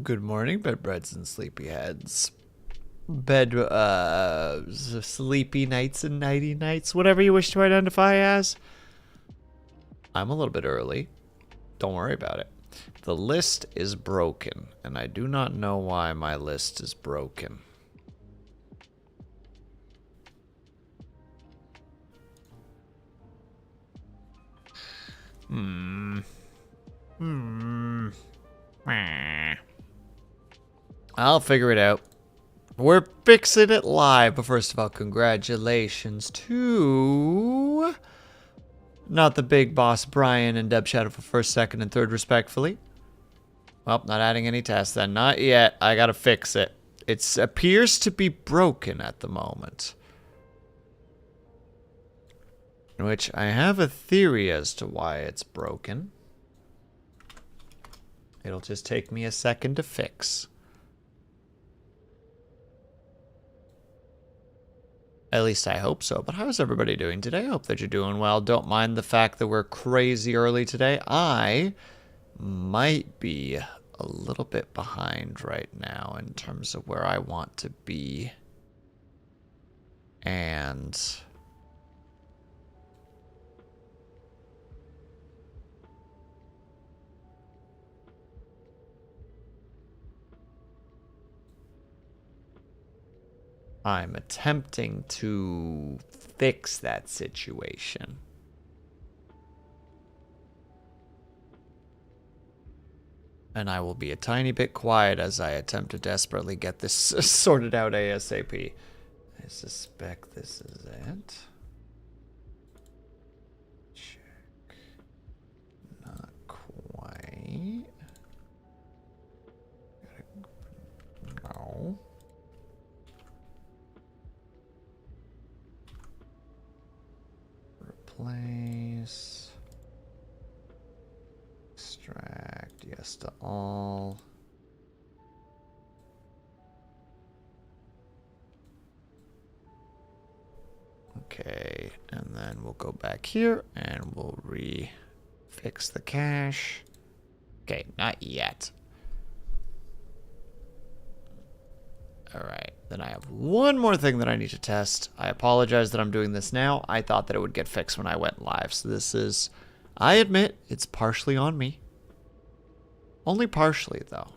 Good morning, bedbreads and sleepyheads. Sleepy nights and nighty nights, whatever you wish to identify as. I'm a little bit early. Don't worry about it. The list is broken, and I do not know why my list is broken. I'll figure it out. We're fixing it live, but first of all, congratulations to... Not the big boss, Brian and Deb Shadow for first, second, and third, respectfully. Well, not adding any tests then. Not yet. I gotta fix it. It appears to be broken at the moment. Which I have a theory as to why it's broken. It'll just take me a second to fix. At least I hope so. But how's everybody doing today? I hope that you're doing well. Don't mind the fact that we're crazy early today. I might be a little bit behind right now in terms of where I want to be. And I'm attempting to fix that situation. And I will be a tiny bit quiet as I attempt to desperately get this sorted out ASAP. I suspect this is it. Check. Not quite. No. Replace. Extract. Yes to all. Okay, and then we'll go back here and we'll fix the cache. Okay, not yet. Alright, then I have one more thing that I need to test. I apologize that I'm doing this now. I thought that it would get fixed when I went live. So this is, I admit, it's partially on me. Only partially, though.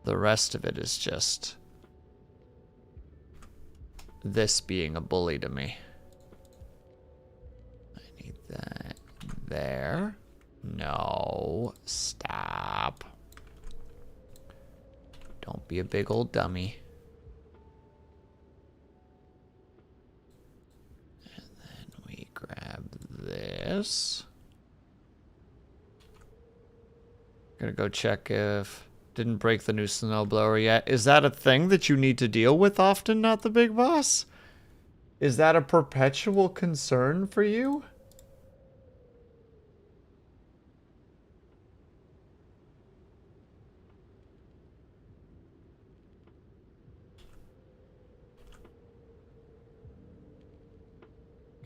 The rest of it is just this being a bully to me. I need that there. No, stop. Don't be a big old dummy. And then we grab this. Gonna go check if didn't break the new snowblower yet. Is that a thing that you need to deal with often, not the big boss? Is that a perpetual concern for you?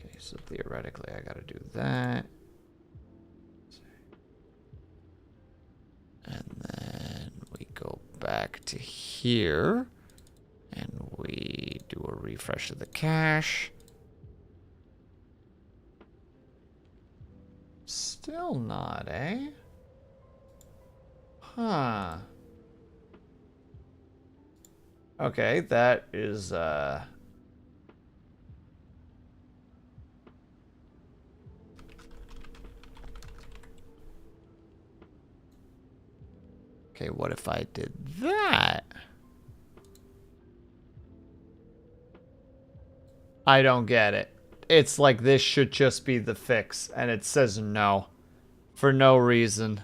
Okay, so theoretically I gotta do that. And then we go back to here. And we do a refresh of the cache. Still not, eh? Huh. Okay, that is, okay, what if I did that? I don't get it. It's like this should just be the fix, and it says no. For no reason.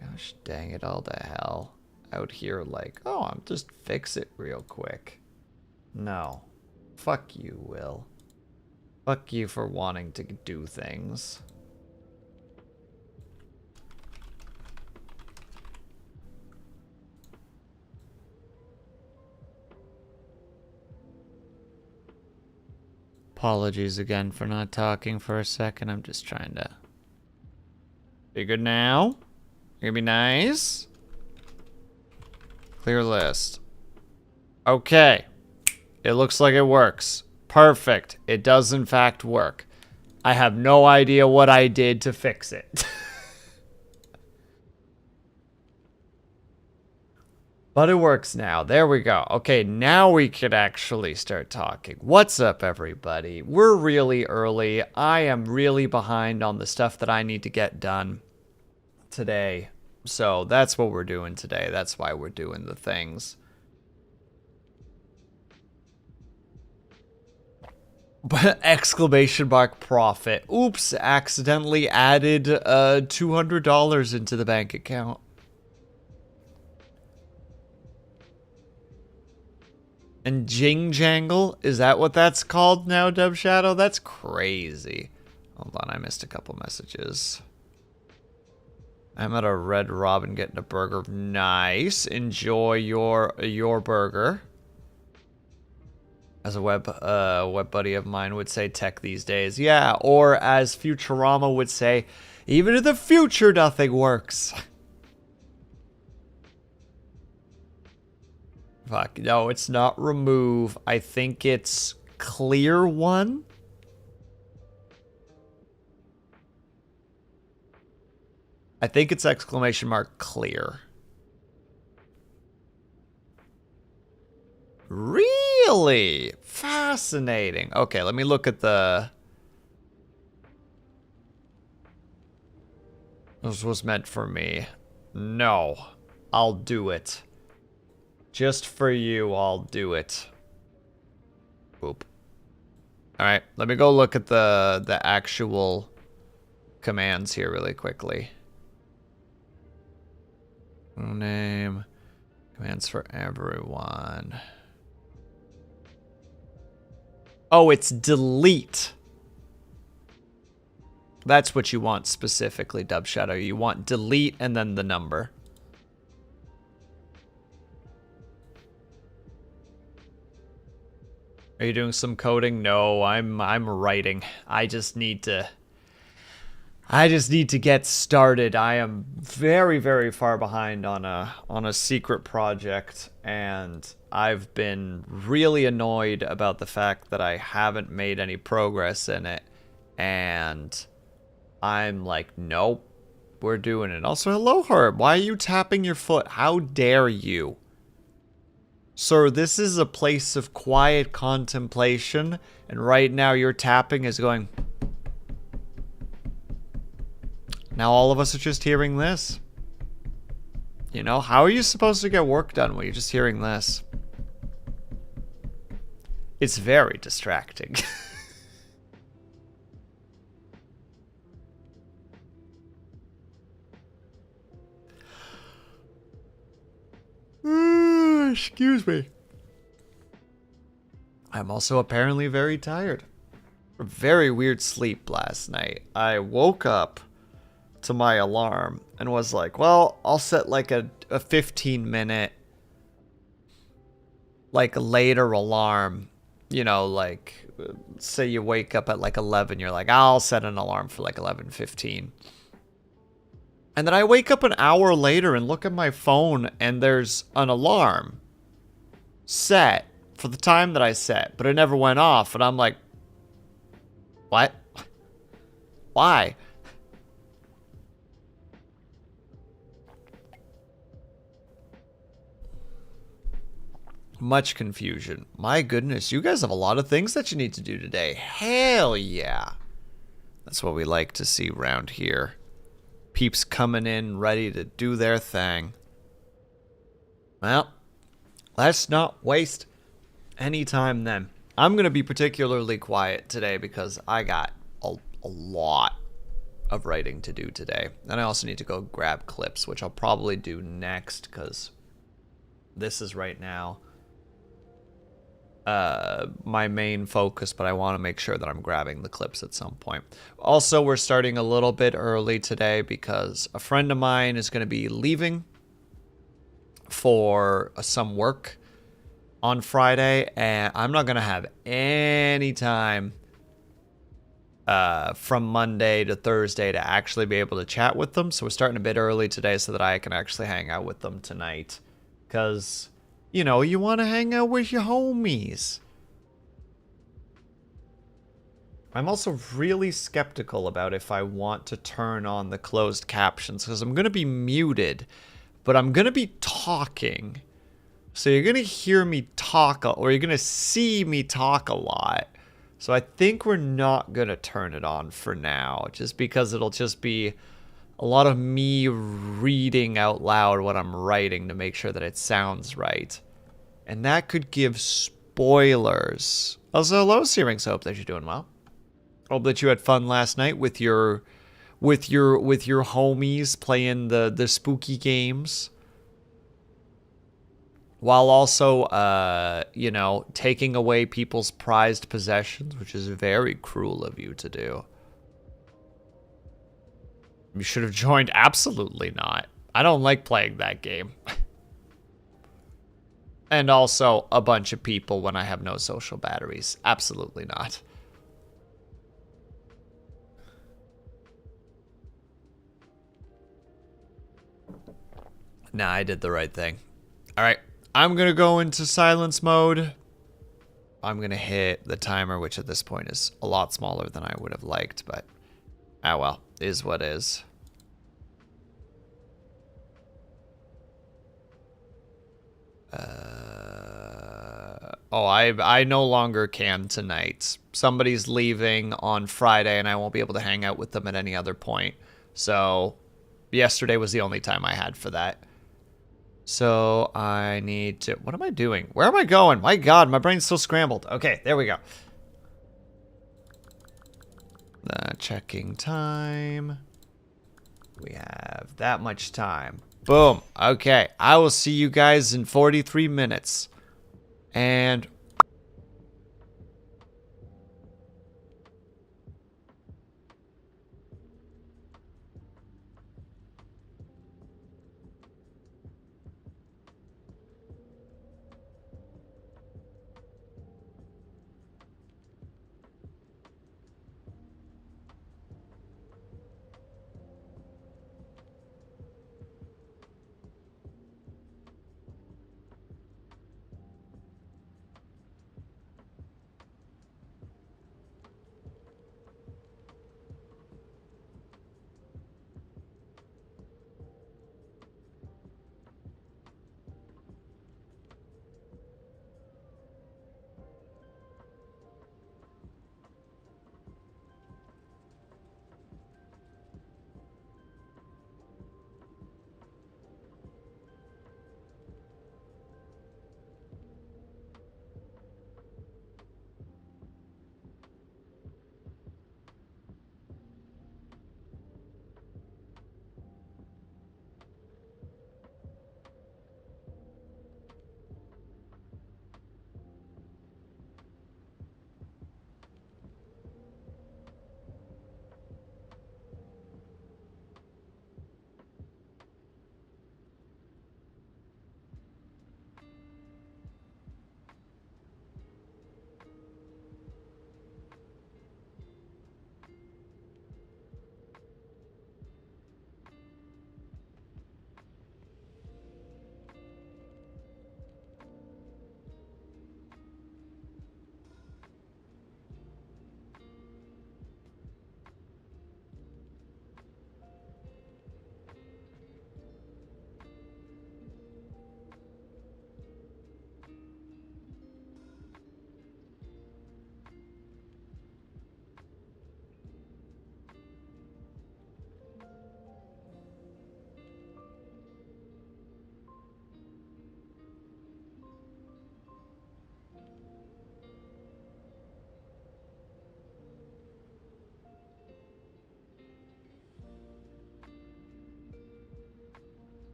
Gosh dang it all to hell. Out here like, oh, I'm just fix it real quick. No. Fuck you, Will. Fuck you for wanting to do things. Apologies again for not talking for a second. I'm just trying to... You good now? You're gonna be nice? Clear list. Okay. It looks like it works. Perfect. It does in fact work. I have no idea what I did to fix it. But it works now. There we go. Okay, now we can actually start talking. What's up, everybody? We're really early. I am really behind on the stuff that I need to get done today. So that's what we're doing today. That's why we're doing the things. Exclamation mark profit. Oops, accidentally added $200 into the bank account. And Jing Jangle? Is that what that's called now, Dub Shadow? That's crazy. Hold on, I missed a couple messages. I'm at a Red Robin getting a burger. Nice. Enjoy your burger. As a web buddy of mine would say, tech these days. Yeah, or as Futurama would say, even in the future, nothing works. Fuck, no, it's not remove. I think it's clear one. I think it's exclamation mark clear. Really? Fascinating. Okay, let me look at the... This was meant for me. No, I'll do it. Just for you, I'll do it. Boop. Alright, let me go look at the actual commands here really quickly. Name. Commands for everyone. Oh, it's delete. That's what you want specifically, Dub Shadow. You want delete and then the number. Are you doing some coding? No, I'm writing. I just need to get started. I am very, very far behind on a secret project, and I've been really annoyed about the fact that I haven't made any progress in it. And I'm like, nope, we're doing it. Also, hello, Herb. Why are you tapping your foot? How dare you? Sir, this is a place of quiet contemplation, and right now your tapping is going... Now all of us are just hearing this. You know, how are you supposed to get work done when you're just hearing this? It's very distracting. Excuse me. I'm also apparently very tired. A very weird sleep last night. I woke up to my alarm and was like, well, I'll set like a 15-minute like later alarm. You know, like say you wake up at like 11, you're like, I'll set an alarm for like 11:15. And then I wake up an hour later and look at my phone and there's an alarm set for the time that I set, but it never went off. And I'm like, what? Why? Much confusion. My goodness, you guys have a lot of things that you need to do today. Hell yeah. That's what we like to see around here. Peeps coming in ready to do their thing. Well, let's not waste any time then. I'm going to be particularly quiet today because I got a lot of writing to do today. And I also need to go grab clips, which I'll probably do next because this is right now my main focus, but I want to make sure that I'm grabbing the clips at some point. Also, we're starting a little bit early today because a friend of mine is going to be leaving for some work on Friday, and I'm not going to have any time from Monday to Thursday to actually be able to chat with them. So we're starting a bit early today so that I can actually hang out with them tonight. Because, you know, you want to hang out with your homies. I'm also really skeptical about if I want to turn on the closed captions because I'm going to be muted, but I'm going to be talking. So you're going to hear me talk, or you're going to see me talk a lot. So I think we're not going to turn it on for now, just because it'll just be a lot of me reading out loud what I'm writing to make sure that it sounds right. And that could give spoilers. Also, hello, Searings. Hope that you're doing well. Hope that you had fun last night with your homies playing the spooky games. While also, you know, taking away people's prized possessions, which is very cruel of you to do. You should have joined. Absolutely not. I don't like playing that game. And also, a bunch of people when I have no social batteries. Absolutely not. Nah, I did the right thing. All right. I'm going to go into silence mode. I'm going to hit the timer, which at this point is a lot smaller than I would have liked, but ah well, is what is. I no longer can tonight. Somebody's leaving on Friday, and I won't be able to hang out with them at any other point. So yesterday was the only time I had for that. So I need to... What am I doing? Where am I going? My God, my brain's still scrambled. Okay, there we go. Checking time. We have that much time. Boom. Okay, I will see you guys in 43 minutes. And...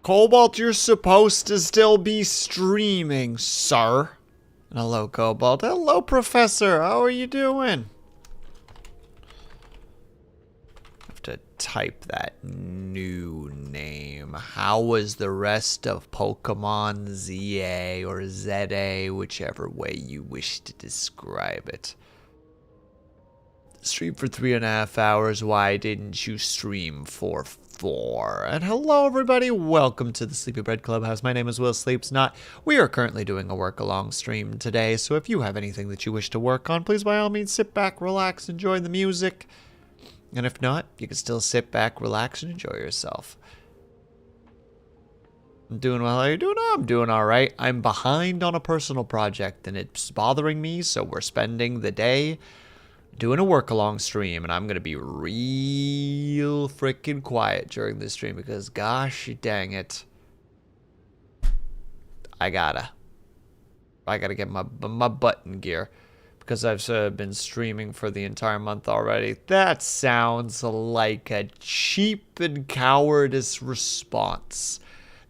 Cobalt, you're supposed to still be streaming, sir. And hello, Cobalt. Hello, Professor. How are you doing? I have to type that new name. How was the rest of Pokemon ZA or ZA, whichever way you wish to describe it? Stream for 3.5 hours. Why didn't you stream for 4? And hello, everybody. Welcome to the Sleepy Bread Clubhouse. My name is Will Sleeps Not. We are currently doing a work-along stream today, so if you have anything that you wish to work on, please by all means sit back, relax, enjoy the music. And if not, you can still sit back, relax, and enjoy yourself. I'm doing well. How are you doing? I'm doing all right. I'm behind on a personal project, and it's bothering me, so we're spending the day doing a work-along stream, and I'm going to be real freaking quiet during this stream because, gosh dang it, I gotta get my butt in gear because I've been streaming for the entire month already. That sounds like a cheap and cowardice response.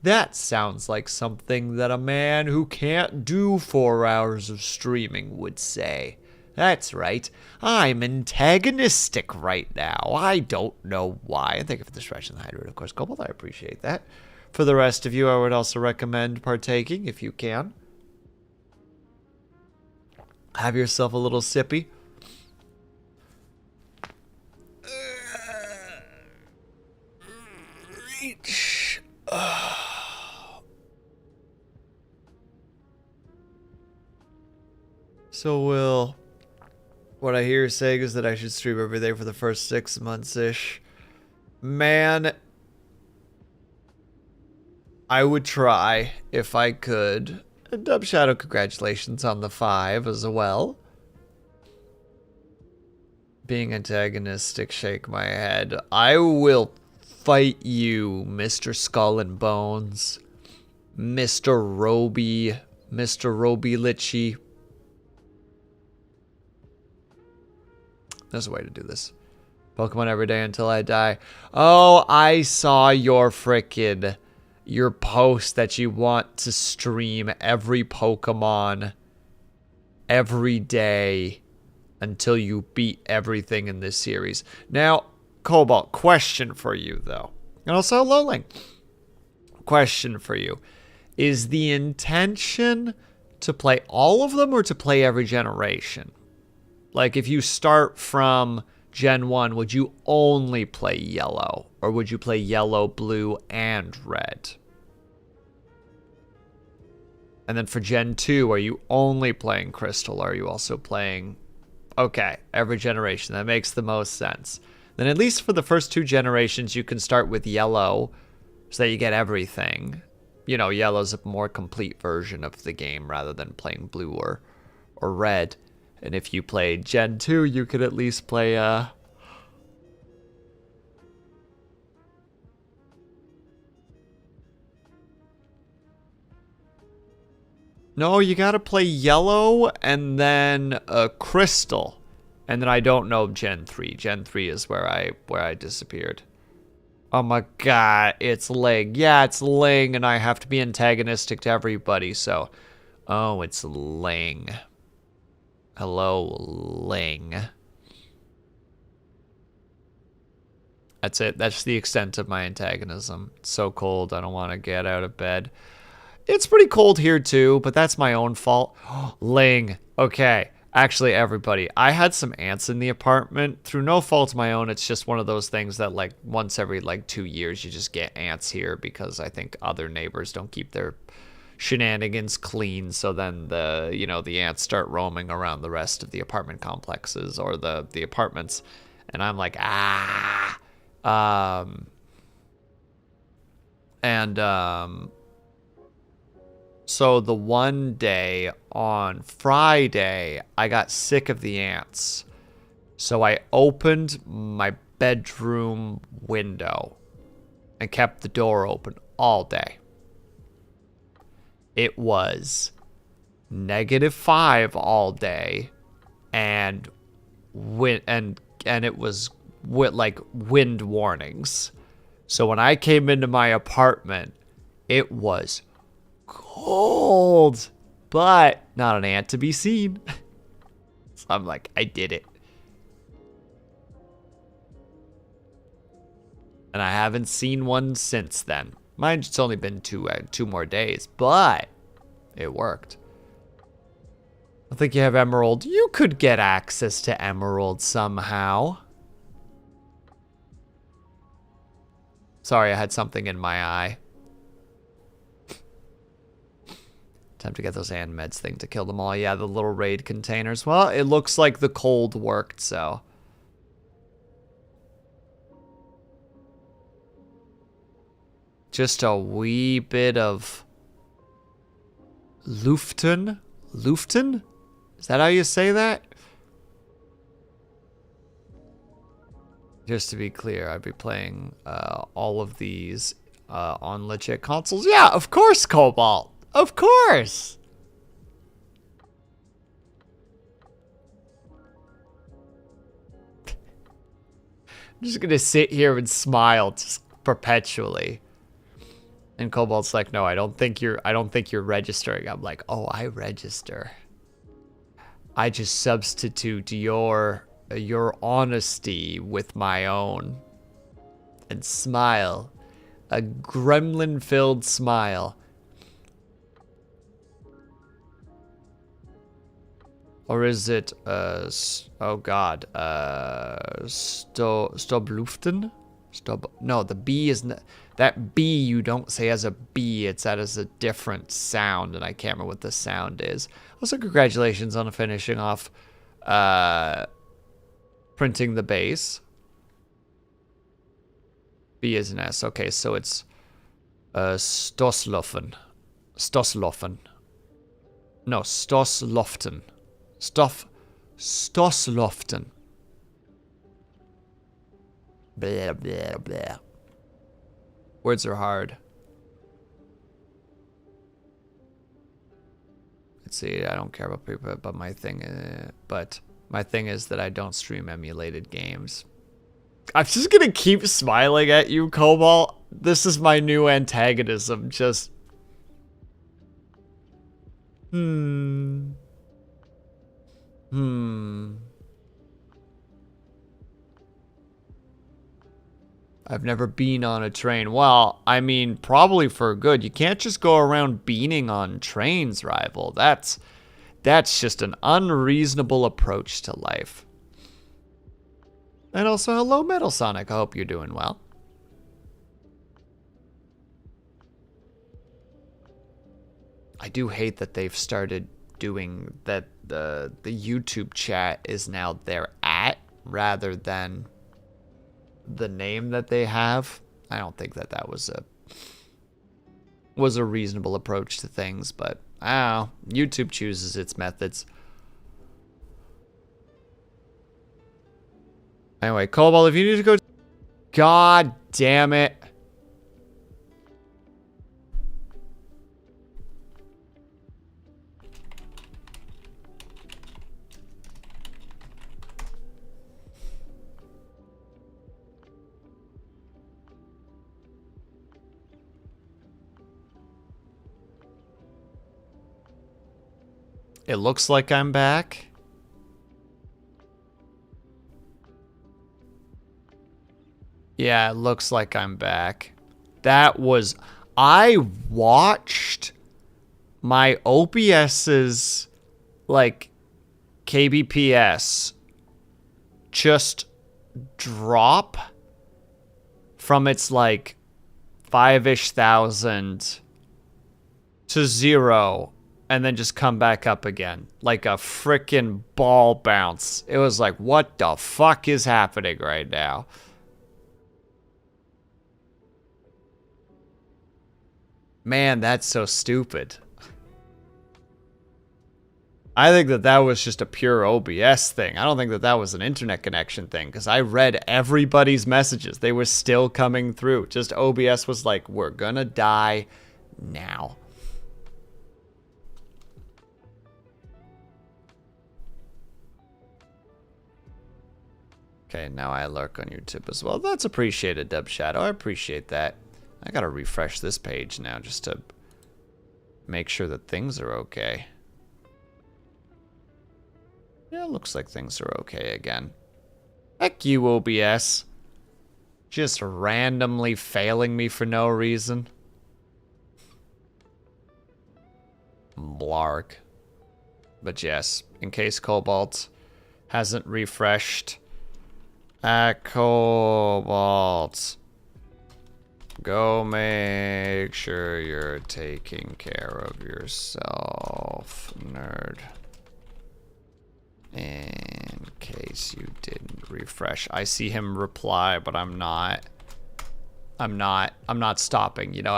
That sounds like something that a man who can't do 4 hours of streaming would say. That's right. I'm antagonistic right now. I don't know why. And thank you for the stretch and the hydrate, of course, Cobalt. I appreciate that. For the rest of you, I would also recommend partaking if you can. Have yourself a little sippy. Reach. So, Will, what I hear you saying is that I should stream every day for the first 6 months-ish. Man, I would try if I could. And Dub Shadow, congratulations on the 5 as well. Being antagonistic, shake my head. I will fight you, Mr. Skull and Bones. Mr. Roby Litchi. There's a way to do this. Pokemon every day until I die. Oh, I saw your post that you want to stream every Pokemon every day until you beat everything in this series. Now, Cobalt, question for you though. And also Lowling. Question for you. Is the intention to play all of them or to play every generation? Like, if you start from Gen 1, would you only play yellow? Or would you play yellow, blue, and red? And then for Gen 2, are you only playing crystal? Or are you also playing... Okay, every generation. That makes the most sense. Then at least for the first 2 generations, you can start with yellow so that you get everything. You know, yellow's a more complete version of the game rather than playing blue or red. And if you played Gen 2, you could at least play, No, you gotta play yellow and then crystal. And then I don't know Gen 3. Gen 3 is where I disappeared. Oh my god, it's Ling. Yeah, it's Ling, and I have to be antagonistic to everybody, so... Oh, it's Ling. Hello, Ling. That's it. That's the extent of my antagonism. It's so cold, I don't want to get out of bed. It's pretty cold here too, but that's my own fault. Ling. Okay. Actually, everybody, I had some ants in the apartment. Through no fault of my own, it's just one of those things that, like, once every, 2 years, you just get ants here because I think other neighbors don't keep their shenanigans clean, so then the ants start roaming around the rest of the apartment complexes or the apartments, and I'm like, so the one day on Friday, I got sick of the ants, so I opened my bedroom window and kept the door open all day. It was -5 all day, and it was with wind warnings. So when I came into my apartment, It was cold, but not an ant to be seen. So I'm like, I did it. And I haven't seen one since then. Mine's just only been two more days, but it worked. I think you have Emerald. You could get access to Emerald somehow. Sorry, I had something in my eye. Time to get those and meds thing to kill them all. Yeah, the little raid containers. Well, it looks like the cold worked, so. Just a wee bit of Luften? Luften? Is that how you say that? Just to be clear, I'd be playing all of these on legit consoles. Yeah, of course, Cobalt. Of course. I'm just gonna sit here and smile just perpetually. And Cobalt's like, no, I don't think you're registering. I'm like, oh, I register. I just substitute your honesty with my own. And smile. A gremlin-filled smile. Or is it, oh god, Stobluften? No, the B is not, that B you don't say as a B, it's that as a different sound, and I can't remember what the sound is. Also, congratulations on finishing off, printing the base. B is an S, okay, so it's, Stosloften. Stosloften. No, Stosloften. Stosloften. Blah, blah, blah. Words are hard. Let's see, I don't care about people, but my thing is that I don't stream emulated games. I'm just gonna keep smiling at you, Cobalt. This is my new antagonism, just... I've never been on a train. Well, I mean, probably for good. You can't just go around beaning on trains, Rival. That's just an unreasonable approach to life. And also, hello, Metal Sonic. I hope you're doing well. I do hate that they've started doing that. The YouTube chat is now their @ rather than the name that they have. I don't think that was a reasonable approach to things, but I don't know. YouTube chooses its methods. Anyway, Cobalt, if you need to go... God damn it. It looks like I'm back. Yeah, it looks like I'm back. That was... I watched my OBS's, like, kbps just drop from its, like, 5-ish thousand to 0 and then just come back up again. Like a frickin' ball bounce. It was like, what the fuck is happening right now? Man, that's so stupid. I think that was just a pure OBS thing. I don't think that was an internet connection thing, because I read everybody's messages. They were still coming through. Just OBS was like, we're gonna die now. Okay, now I lurk on YouTube as well. That's appreciated, Dub Shadow. I appreciate that. I gotta refresh this page now just to make sure that things are okay. Yeah, it looks like things are okay again. Heck you, OBS. Just randomly failing me for no reason. Blark. But yes, in case Cobalt hasn't refreshed. Cobalt. Go make sure you're taking care of yourself, nerd. In case you didn't refresh. I see him reply, but I'm not stopping. You know,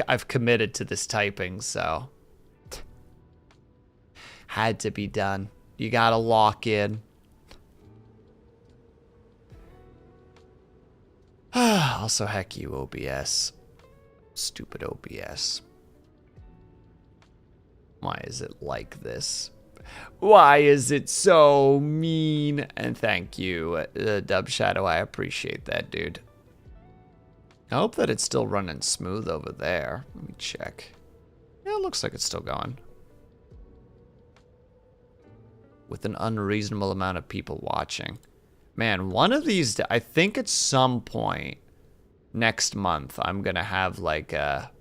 I've committed to this typing, so. Had to be done. You gotta lock in. Also, heck you, OBS. Stupid OBS. Why is it like this? Why is it so mean? And thank you, Dub Shadow. I appreciate that, dude. I hope that it's still running smooth over there. Let me check. Yeah, it looks like it's still going. With an unreasonable amount of people watching. Man, one of these, I think at some point next month, I'm gonna have like a...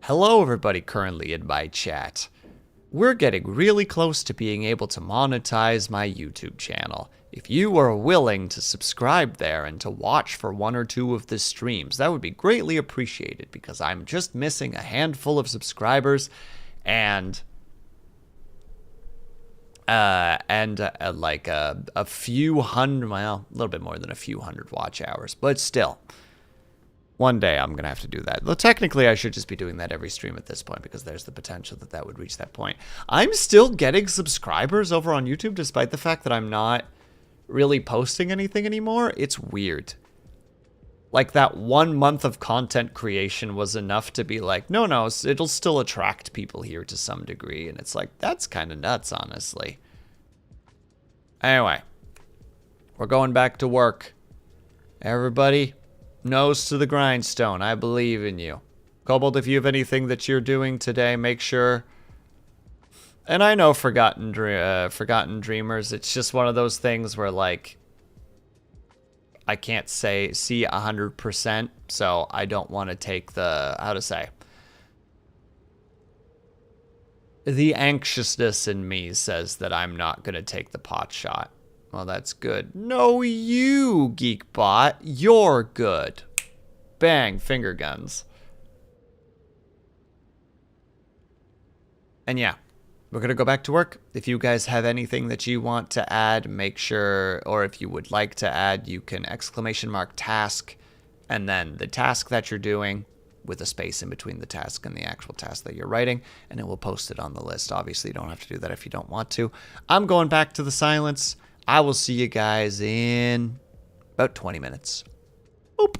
Hello, everybody currently in my chat. We're getting really close to being able to monetize my YouTube channel. If you are willing to subscribe there and to watch for one or two of the streams, that would be greatly appreciated because I'm just missing a handful of subscribers and like a few hundred, well, a little bit more than a few hundred watch hours, but still. One day I'm going to have to do that. Well, technically, I should just be doing that every stream at this point because there's the potential that that would reach that point. I'm still getting subscribers over on YouTube despite the fact that I'm not really posting anything anymore. It's weird. Like that 1 month of content creation was enough to be like, no, it'll still attract people here to some degree. And it's like, that's kind of nuts, honestly. Anyway, we're going back to work. Everybody... nose to the grindstone. I believe in you. Cobalt, if you have anything that you're doing today, make sure... And I know Forgotten Dreamers, it's just one of those things where, like... I can't see 100%, so I don't want to take the... How to say? The anxiousness in me says that I'm not going to take the pot shot. Well, that's good. No, you, Geekbot. You're good. Bang, finger guns. And yeah, we're going to go back to work. If you guys have anything that you want to add, make sure, or if you would like to add, you can !task, and then the task that you're doing with a space in between the task and the actual task that you're writing, and it will post it on the list. Obviously, you don't have to do that if you don't want to. I'm going back to the silence. I will see you guys in about 20 minutes. Boop.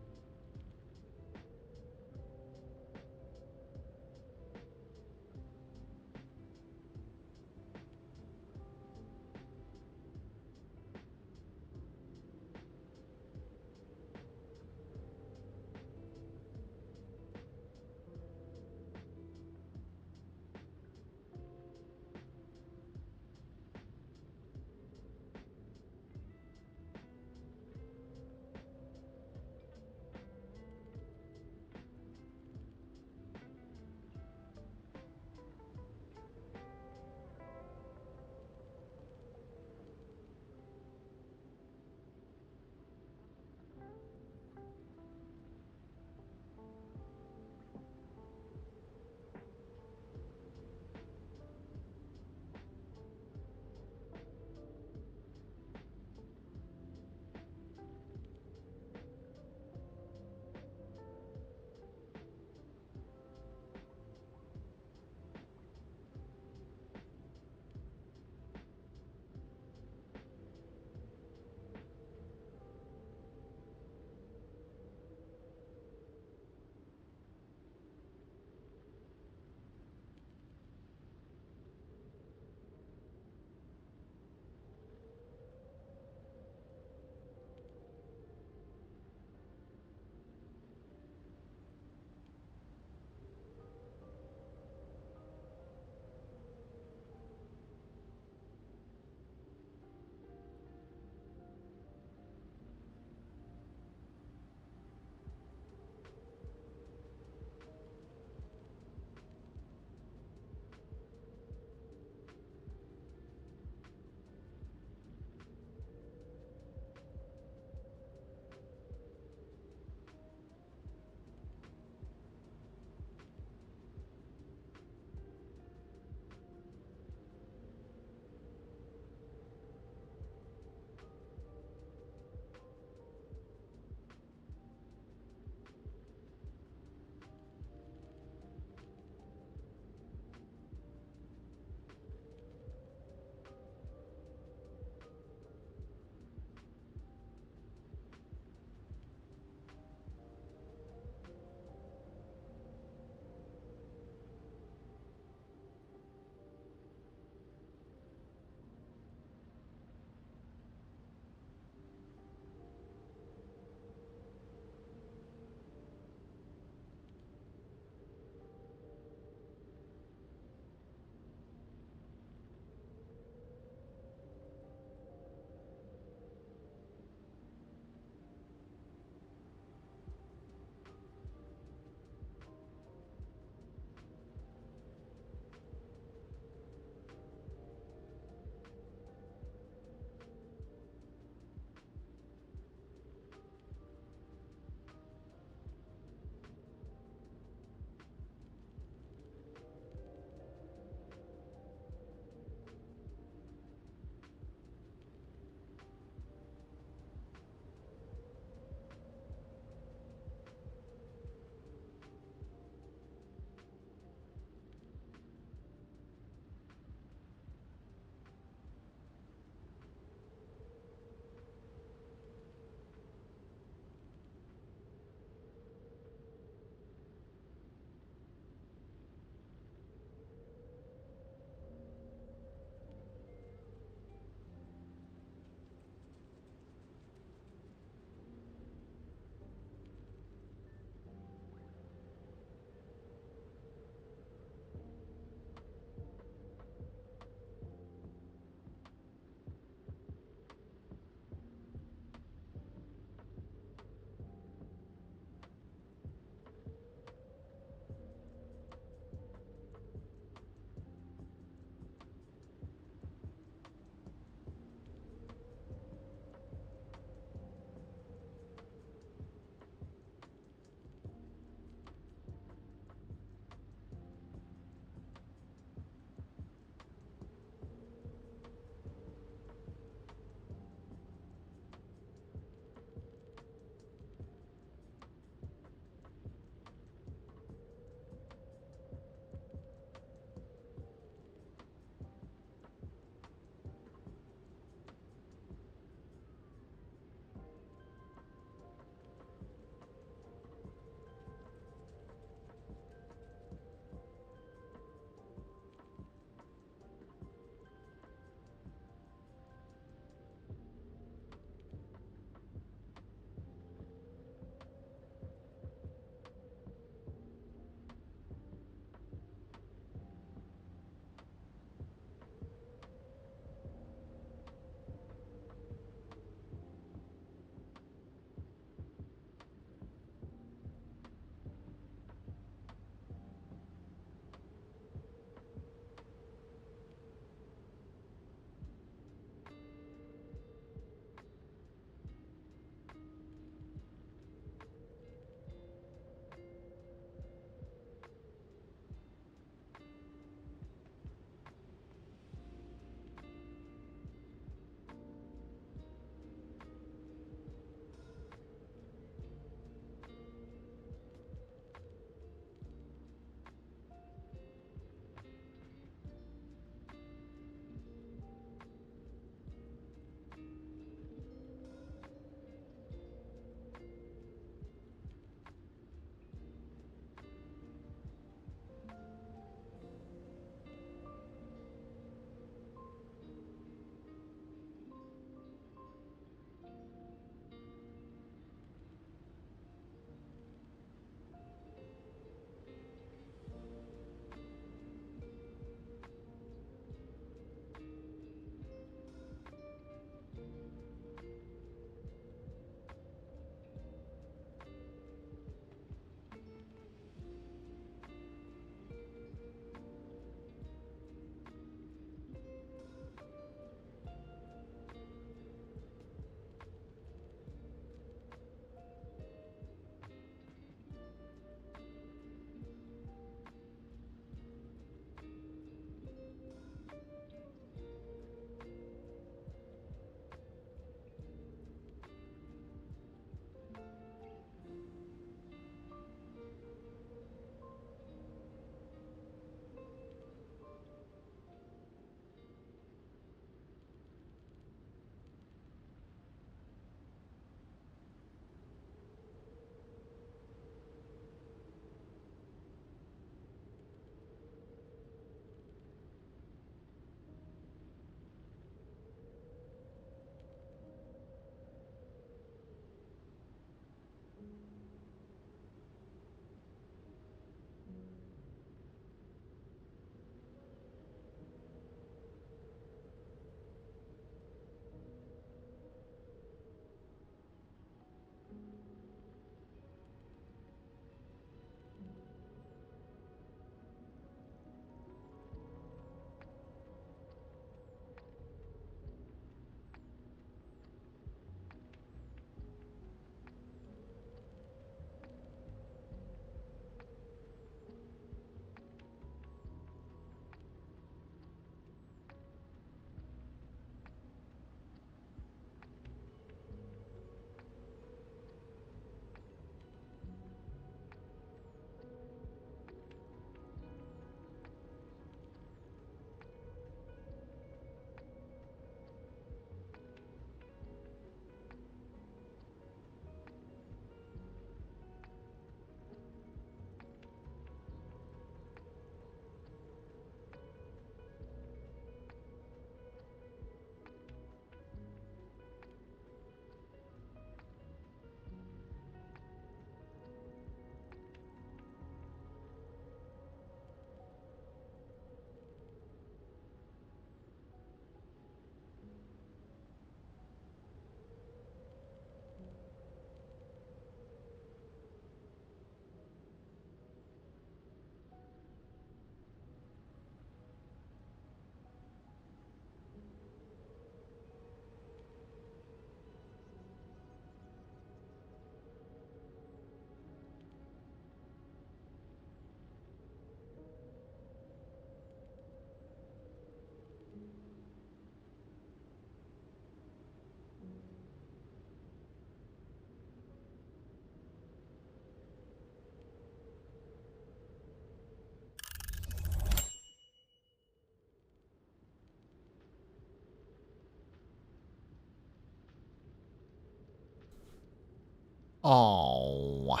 Oh,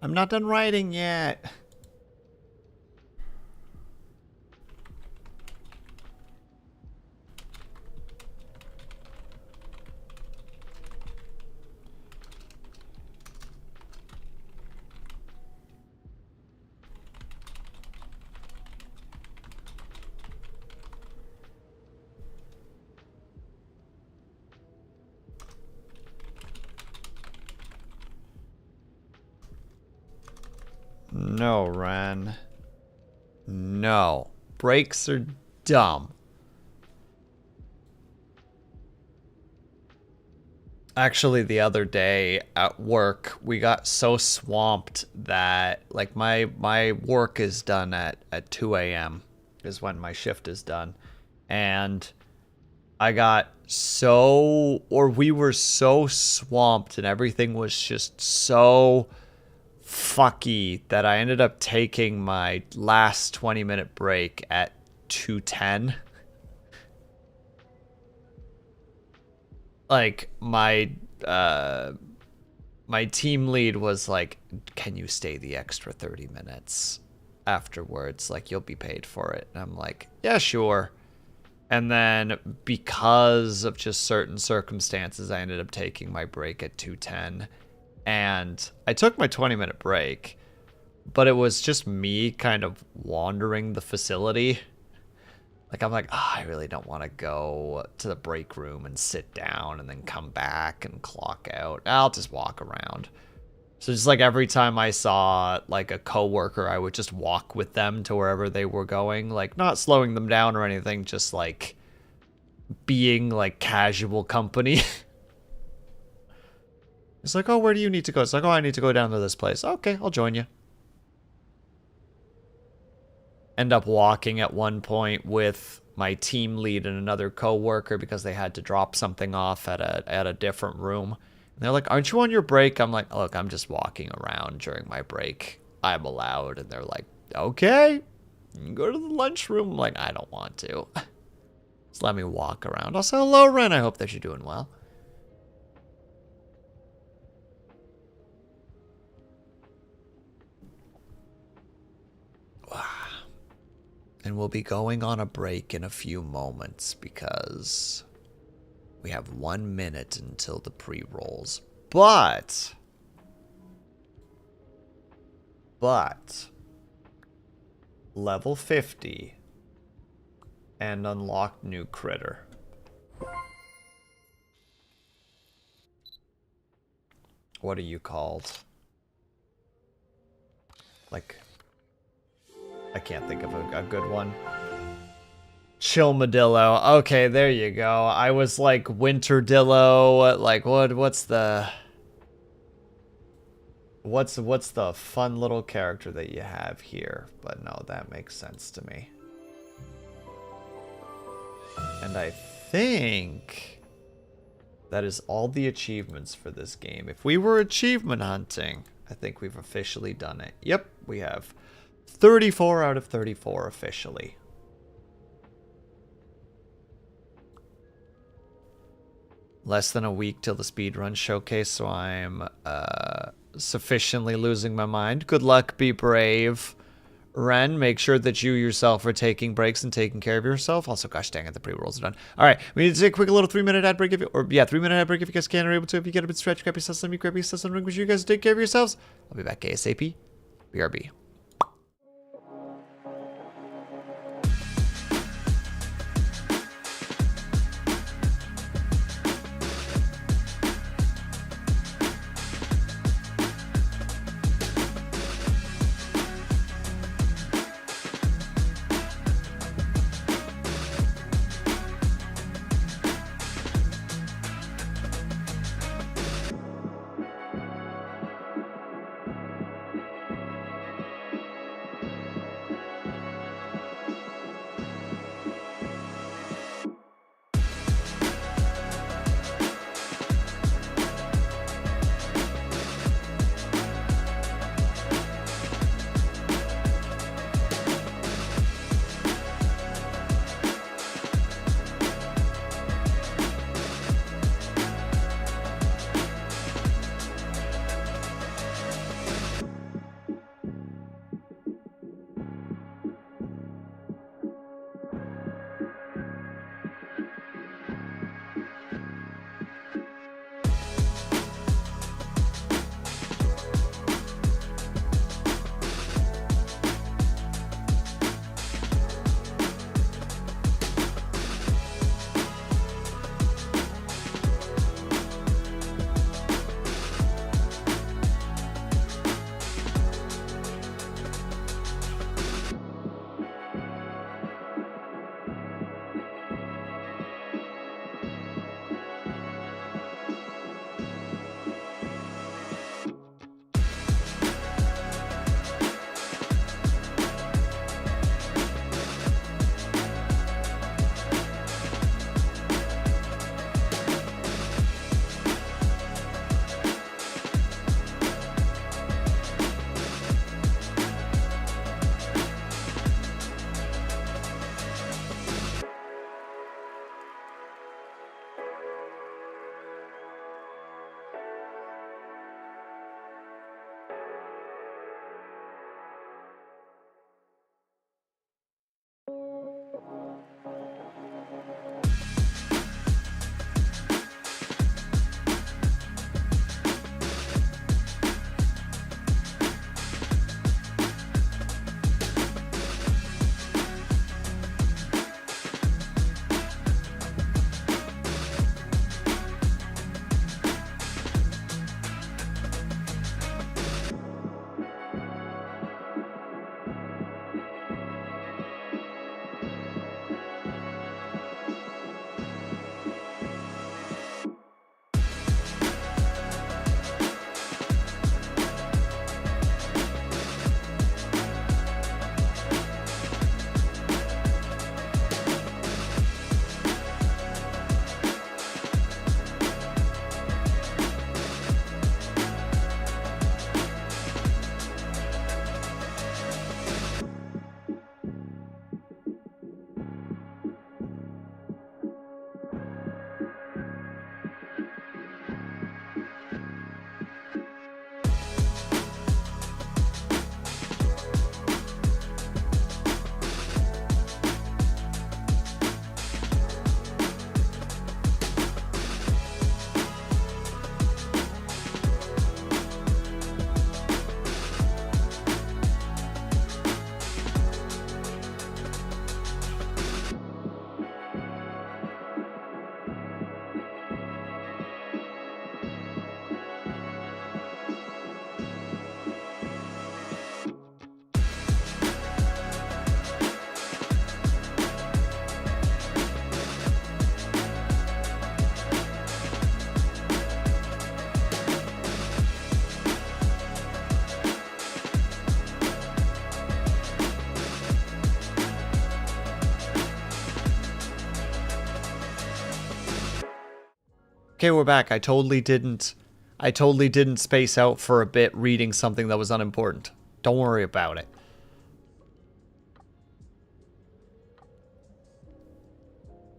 I'm not done writing yet. No, Ren. No. Breaks are dumb. Actually, the other day at work, we got so swamped that like my work is done at 2 a.m. is when my shift is done. And I got so, or we were so swamped and everything was just so fucky that I ended up taking my last 20-minute break at 2:10. Like my team lead was like, "Can you stay the extra 30 minutes afterwards? Like you'll be paid for it." And I'm like, "Yeah, sure." And then because of just certain circumstances, I ended up taking my break at 2:10. And I took my 20-minute break, but it was just me kind of wandering the facility. Like, I'm like, oh, I really don't want to go to the break room and sit down and then come back and clock out. I'll just walk around. So just like every time I saw like a coworker, I would just walk with them to wherever they were going, like not slowing them down or anything, just like being like casual company. It's like, oh, where do you need to go? It's like, oh, I need to go down to this place. Okay, I'll join you. End up walking at one point with my team lead and another coworker because they had to drop something off at a different room. And they're like, aren't you on your break? I'm like, look, I'm just walking around during my break. I'm allowed. And they're like, okay, you can go to the lunchroom. I'm like, I don't want to. Just let me walk around. Also, hello, Ren. I hope that you're doing well. And we'll be going on a break in a few moments because we have 1 minute until the pre-rolls. But level 50 and unlocked new critter. What are you called? Like, I can't think of a good one. Chilmadillo. Okay, there you go. I was like Winterdillo. Like what's the fun little character that you have here? But no, that makes sense to me. And I think that is all the achievements for this game. If we were achievement hunting, I think we've officially done it. Yep, we have 34 out of 34 officially. Less than a week till the speedrun showcase, so I'm sufficiently losing my mind. Good luck, be brave. Ren, make sure that you yourself are taking breaks and taking care of yourself. Also, gosh dang it, the pre-rolls are done. All right, we need to take a quick little 3-minute ad break, 3-minute ad break if you guys can or able to. If you get a bit stretched, grab yourself some meat, grab yourself some ring, make sure you guys take care of yourselves. I'll be back ASAP. BRB. Okay, we're back. I totally didn't space out for a bit reading something that was unimportant. Don't worry about it.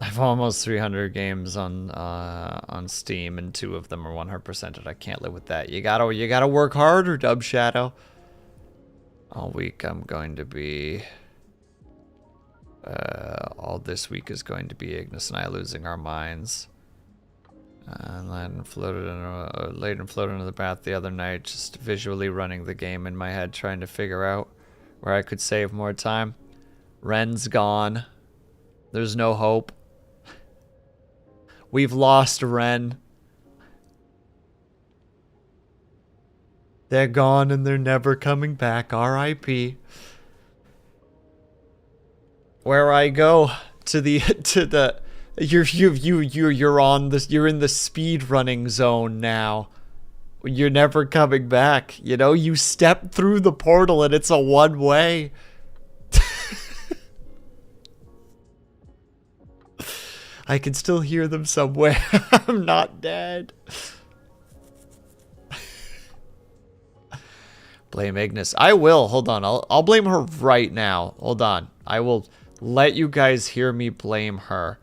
I've almost 300 games on Steam, and 2 of them are 100%ed. I can't live with that. You gotta work harder, Dub Shadow. All week I'm going to be. All this week is going to be Ignis and I losing our minds. And then floated into the bath the other night, just visually running the game in my head, trying to figure out where I could save more time. Ren's gone. There's no hope. We've lost Ren. They're gone and they're never coming back. R.I.P. Where I go you're in the speed running zone now. You're never coming back. You know, you step through the portal and it's a one-way. I can still hear them somewhere. I'm not dead. Blame Ignis. I will. Hold on. I'll blame her right now. Hold on. I will let you guys hear me blame her.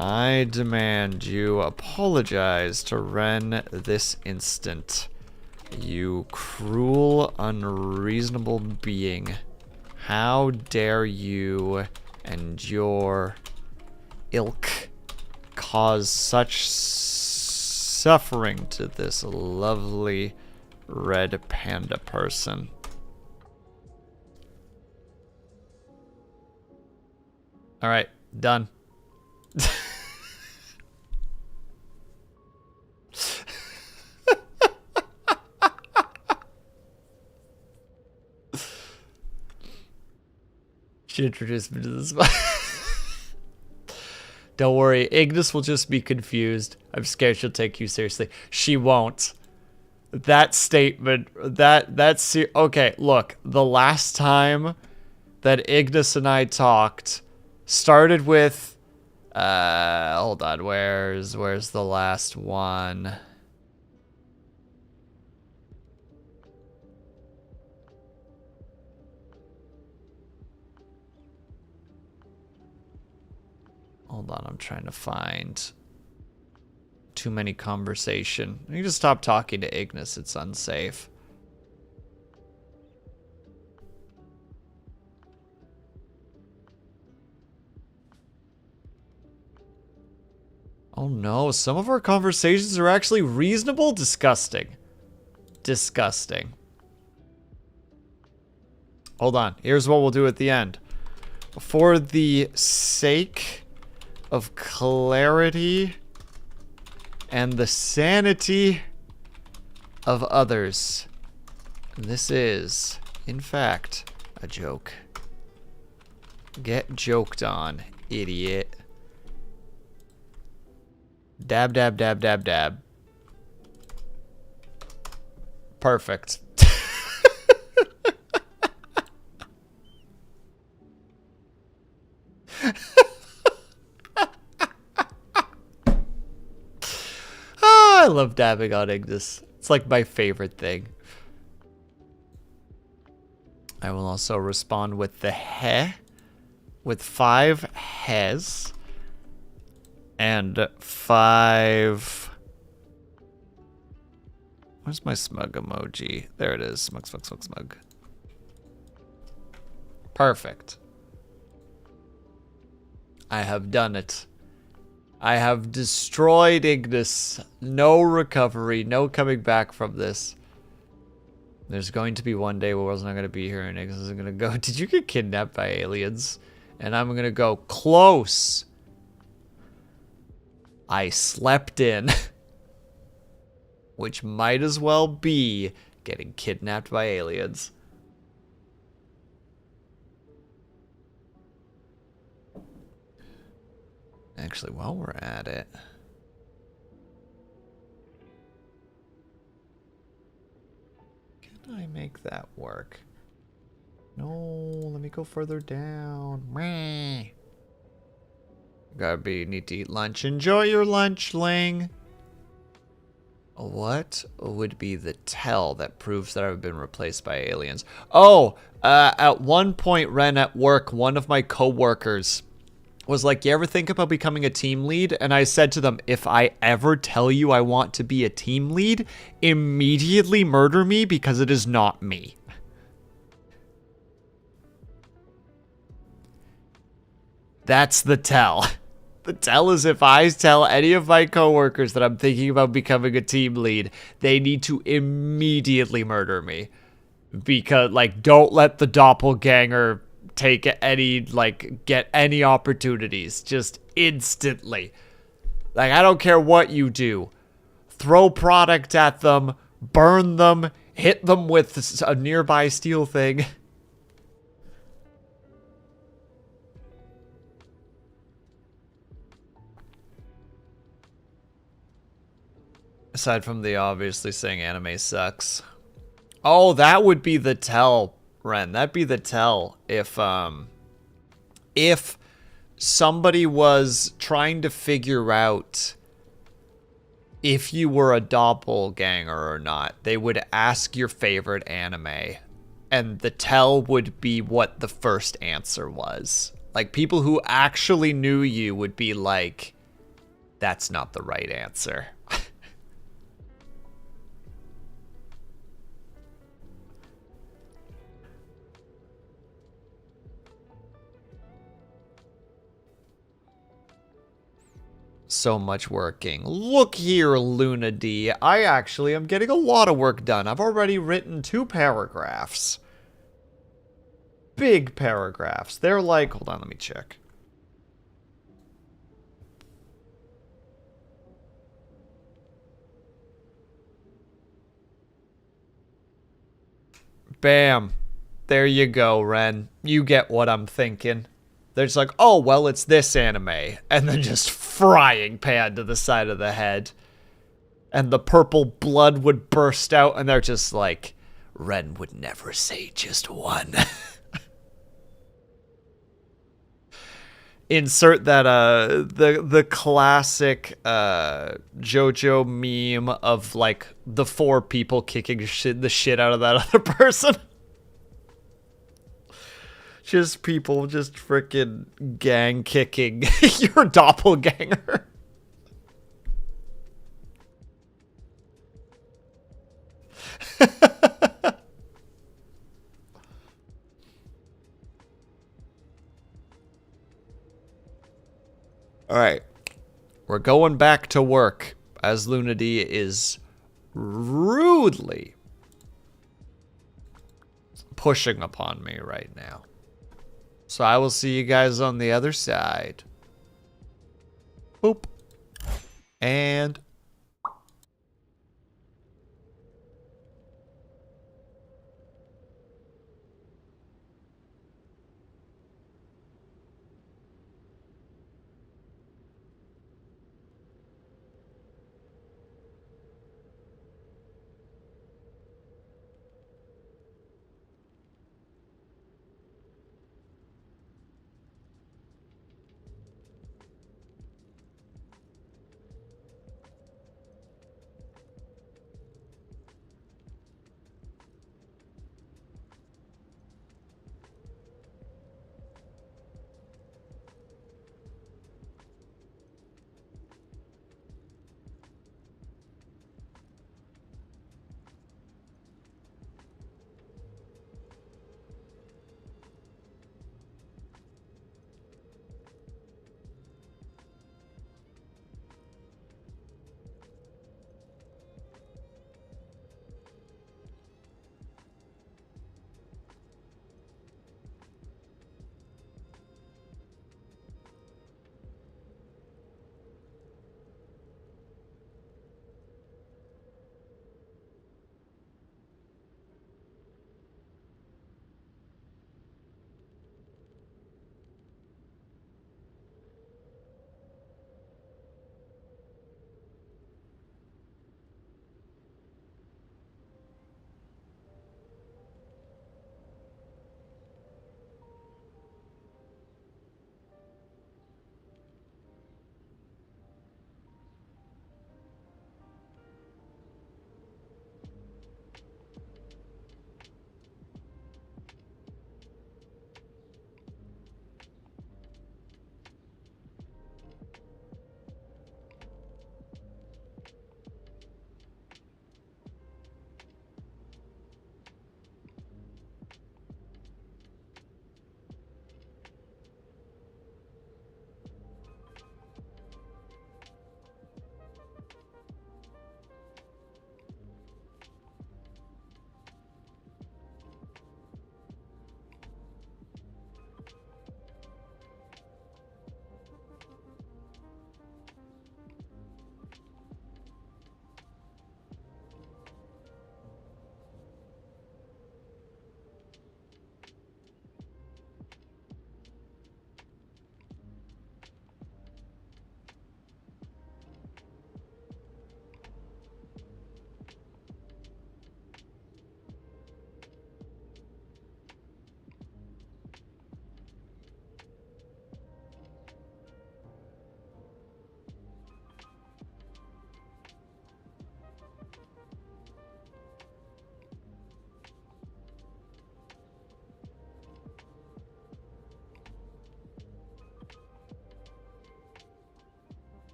I demand you apologize to Ren this instant. You cruel, unreasonable being. How dare you and your ilk cause such suffering to this lovely red panda person. All right, done. She introduced me to this. Don't worry, Ignis will just be confused. I'm scared she'll take you seriously. She won't. That statement, okay, look, the last time that Ignis and I talked started with, hold on, where's the last one? Hold on, I'm trying to find too many conversation. You just stop talking to Ignis, it's unsafe. Oh no, some of our conversations are actually reasonable? Disgusting. Disgusting. Hold on, here's what we'll do at the end. For the sake of clarity and the sanity of others, this is, in fact, a joke. Get joked on, idiot. Dab, dab, dab, dab, dab. Perfect. I love dabbing on Ignis. It's like my favorite thing. I will also respond with the he, with 5 hes, and 5... Where's my smug emoji? There it is. Smug, smug, smug, smug. Perfect. I have done it. I have destroyed Ignis. No recovery. No coming back from this. There's going to be one day where I was not going to be here and Ignis is going to go, did you get kidnapped by aliens? And I'm going to go, close. I slept in. Which might as well be getting kidnapped by aliens. Actually, while we're at it, can I make that work? No, let me go further down. Need to eat lunch. Enjoy your lunch, Ling. What would be the tell that proves that I've been replaced by aliens? Oh, at one point, Ren, at work, one of my coworkers was like, you ever think about becoming a team lead? And I said to them, if I ever tell you I want to be a team lead, immediately murder me because it is not me. That's the tell. The tell is if I tell any of my coworkers that I'm thinking about becoming a team lead, they need to immediately murder me. Because, like, don't let the doppelganger take any, like, get any opportunities. Just instantly. Like, I don't care what you do. Throw product at them, burn them, hit them with a nearby steel thing. Aside from the obviously saying anime sucks. Oh, that would be the tell, Ren. That'd be the tell if somebody was trying to figure out if you were a doppelganger or not. They would ask your favorite anime, and the tell would be what the first answer was. Like, people who actually knew you would be like, that's not the right answer. So much working. Look here, Luna D. I actually am getting a lot of work done. I've already written 2 paragraphs. Big paragraphs. They're like, hold on, let me check. Bam. There you go, Ren. You get what I'm thinking. They're just like, oh, well, it's this anime. And then just frying pan to the side of the head. And the purple blood would burst out, and they're just like, Ren would never say just one. Insert that, the classic, JoJo meme of, like, the 4 people kicking the shit out of that other person. Just people just freaking gang kicking your doppelganger. All right. We're going back to work as Lunady is rudely pushing upon me right now. So I will see you guys on the other side. Boop. And...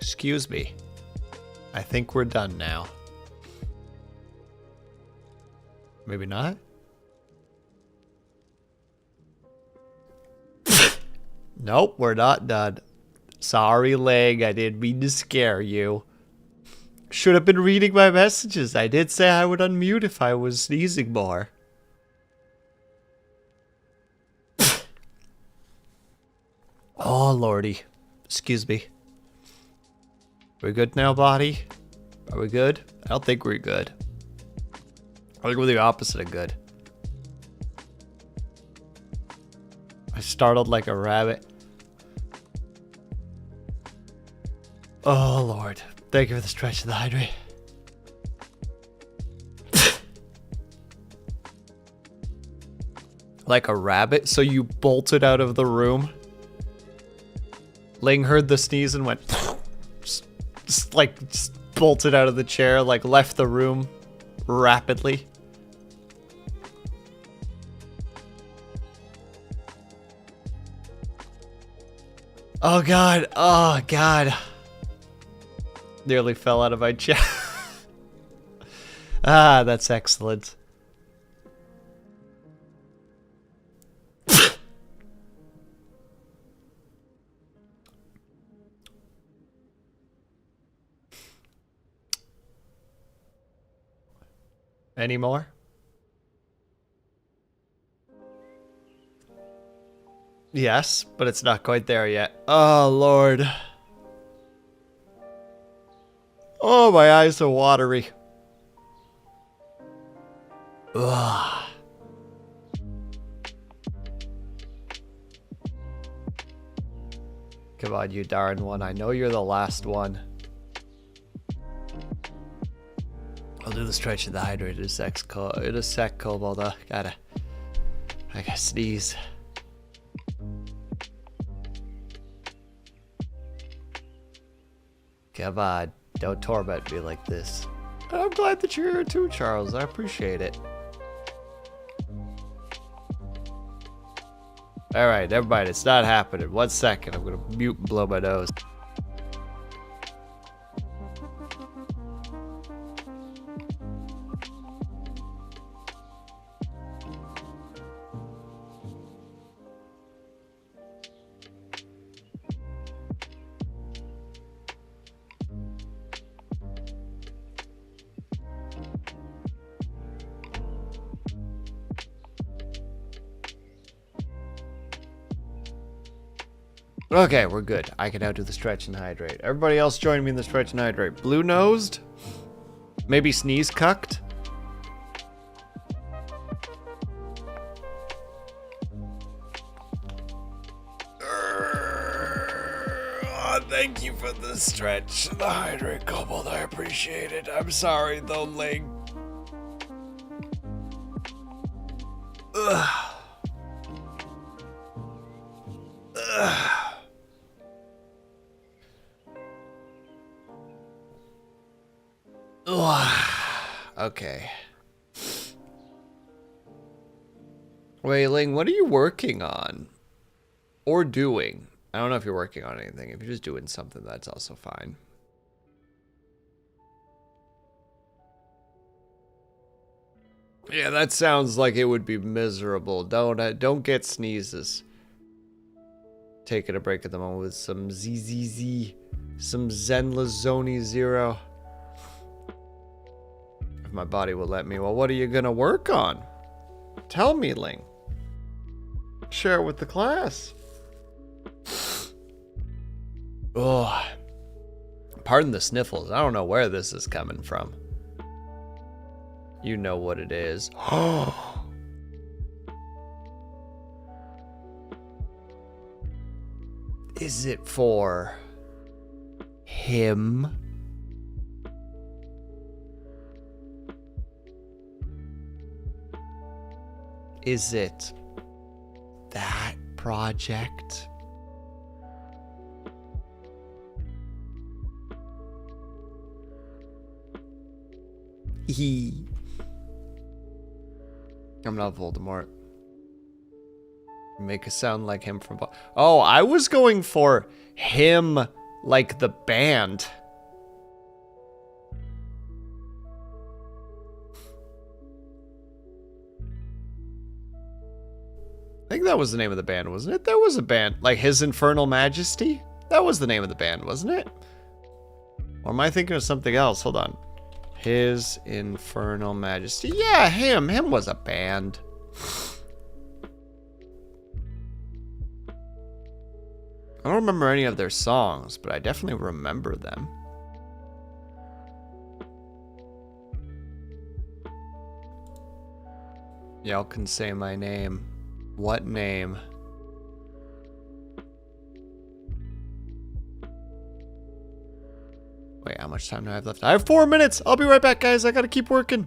Excuse me. I think we're done now. Maybe not? Nope, we're not done. Sorry, Leg. I didn't mean to scare you. Should have been reading my messages. I did say I would unmute if I was sneezing more. Oh, lordy. Excuse me. We're good now, body? Are we good? I don't think we're good. I think we're the opposite of good. I startled like a rabbit. Oh, Lord. Thank you for the stretch of the hydrate. Like a rabbit? So you bolted out of the room? Ling heard the sneeze and went... just bolted out of the chair, like left the room rapidly. Oh, God. Oh, God. Nearly fell out of my chair. Ah, that's excellent. Any more? Yes, but it's not quite there yet. Oh, Lord. Oh, my eyes are watery. Ugh. Come on, you darn one. I know you're the last one. I'll do the stretch of the hydrate in a sec, Kobold. I gotta sneeze. Come on, don't torment me like this. I'm glad that you're here too, Charles. I appreciate it. Alright, never mind. It's not happening. 1 second. I'm gonna mute and blow my nose. Okay, we're good. I can now do the stretch and hydrate. Everybody else join me in the stretch and hydrate. Blue-nosed? Maybe sneeze-cucked? Oh, thank you for the stretch and the hydrate, Kobold. I appreciate it. I'm sorry, though, Ling. Ugh. Ugh. Okay. Wei Ling, what are you working on? Or doing? I don't know if you're working on anything. If you're just doing something, that's also fine. Yeah, that sounds like it would be miserable. Don't get sneezes. Taking a break at the moment with some ZZZ. Some Zenlazoni Zero. My body will let me. Well, what are you gonna work on? Tell me, Ling. Share it with the class. Oh, pardon the sniffles. I don't know where this is coming from. You know what it is. Is it for him? Is it that project? I'm not Voldemort. Make a sound like him from... Oh, I was going for him Like the band. I think that was the name of the band, wasn't it? There was a band. Like His Infernal Majesty? That was the name of the band, wasn't it? Or am I thinking of something else? Hold on. His Infernal Majesty. Yeah, him. Him was a band. I don't remember any of their songs, but I definitely remember them. Y'all can say my name. What name? Wait, how much time do I have left? I have 4 minutes. I'll be right back, guys. I gotta keep working.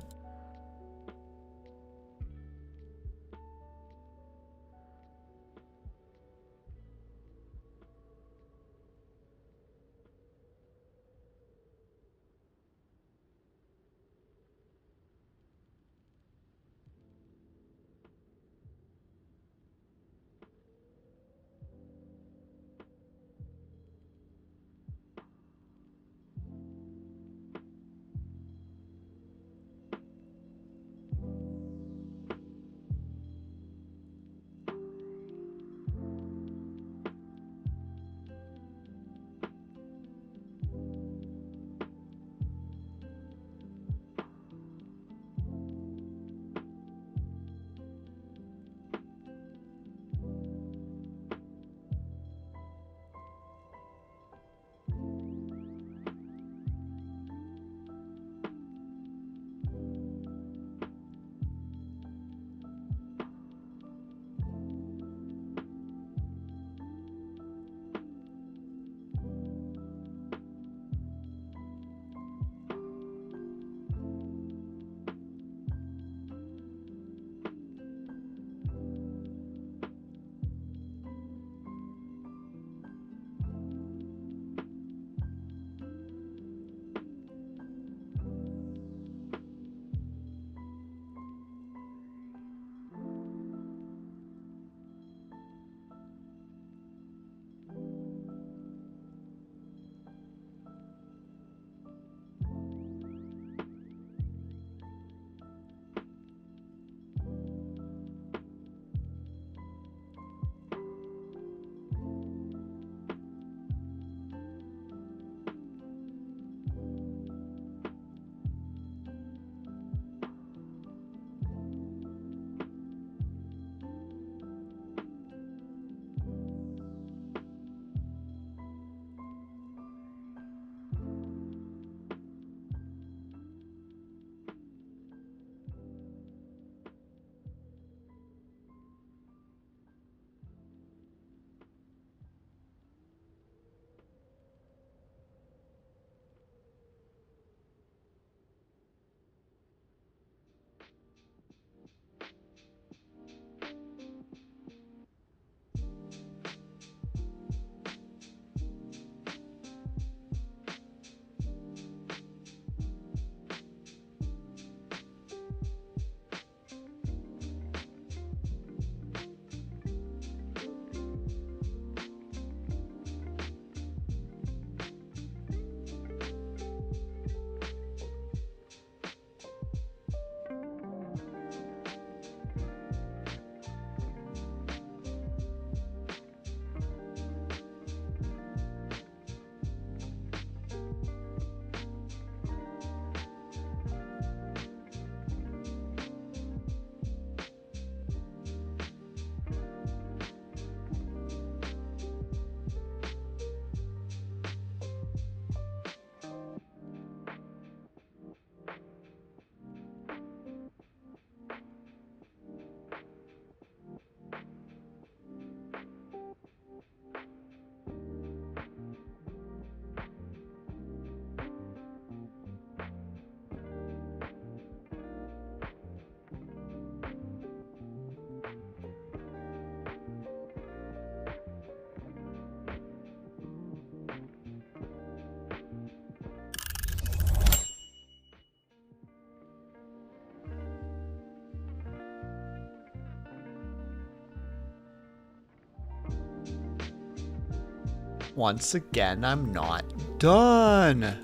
once again, I'm not done.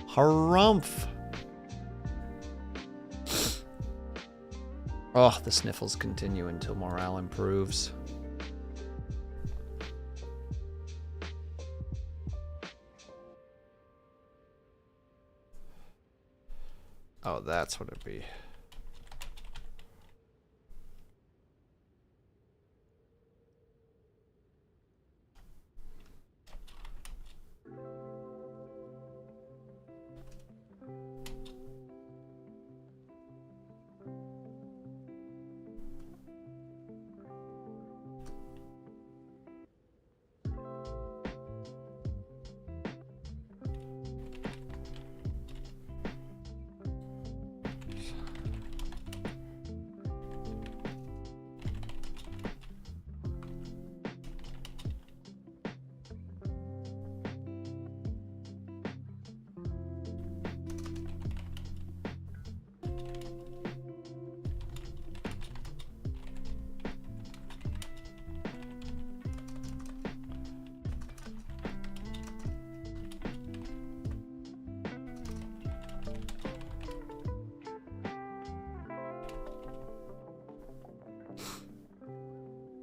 Harumph. Oh, the sniffles continue until morale improves. Oh, that's what it'd be.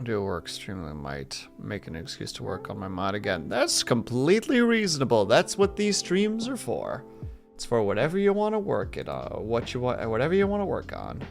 Do work extremely might make an excuse to work on my mod again. That's completely reasonable. That's what these streams are for. It's for whatever you want to work it on, whatever you want to work on.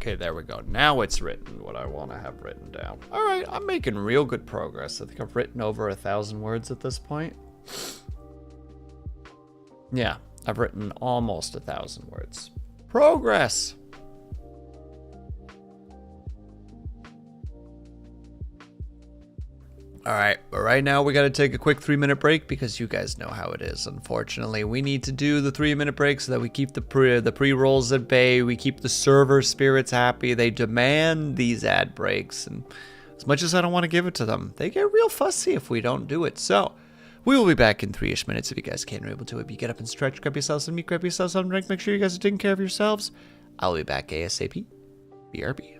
Okay, there we go. Now it's written what I want to have written down. All right, I'm making real good progress. I think I've written over 1,000 words at this point. Yeah, I've written almost 1,000 words. Progress! Alright, but right now we gotta take a quick 3-minute break because you guys know how it is. Unfortunately, we need to do the 3-minute break so that we keep the pre-rolls at bay, we keep the server spirits happy. They demand these ad breaks, and as much as I don't want to give it to them, they get real fussy if we don't do it. So, we will be back in 3-ish minutes if you guys can or able to. If you get up and stretch, grab yourselves some meat, grab yourselves some drink, make sure you guys are taking care of yourselves. I'll be back ASAP. BRB.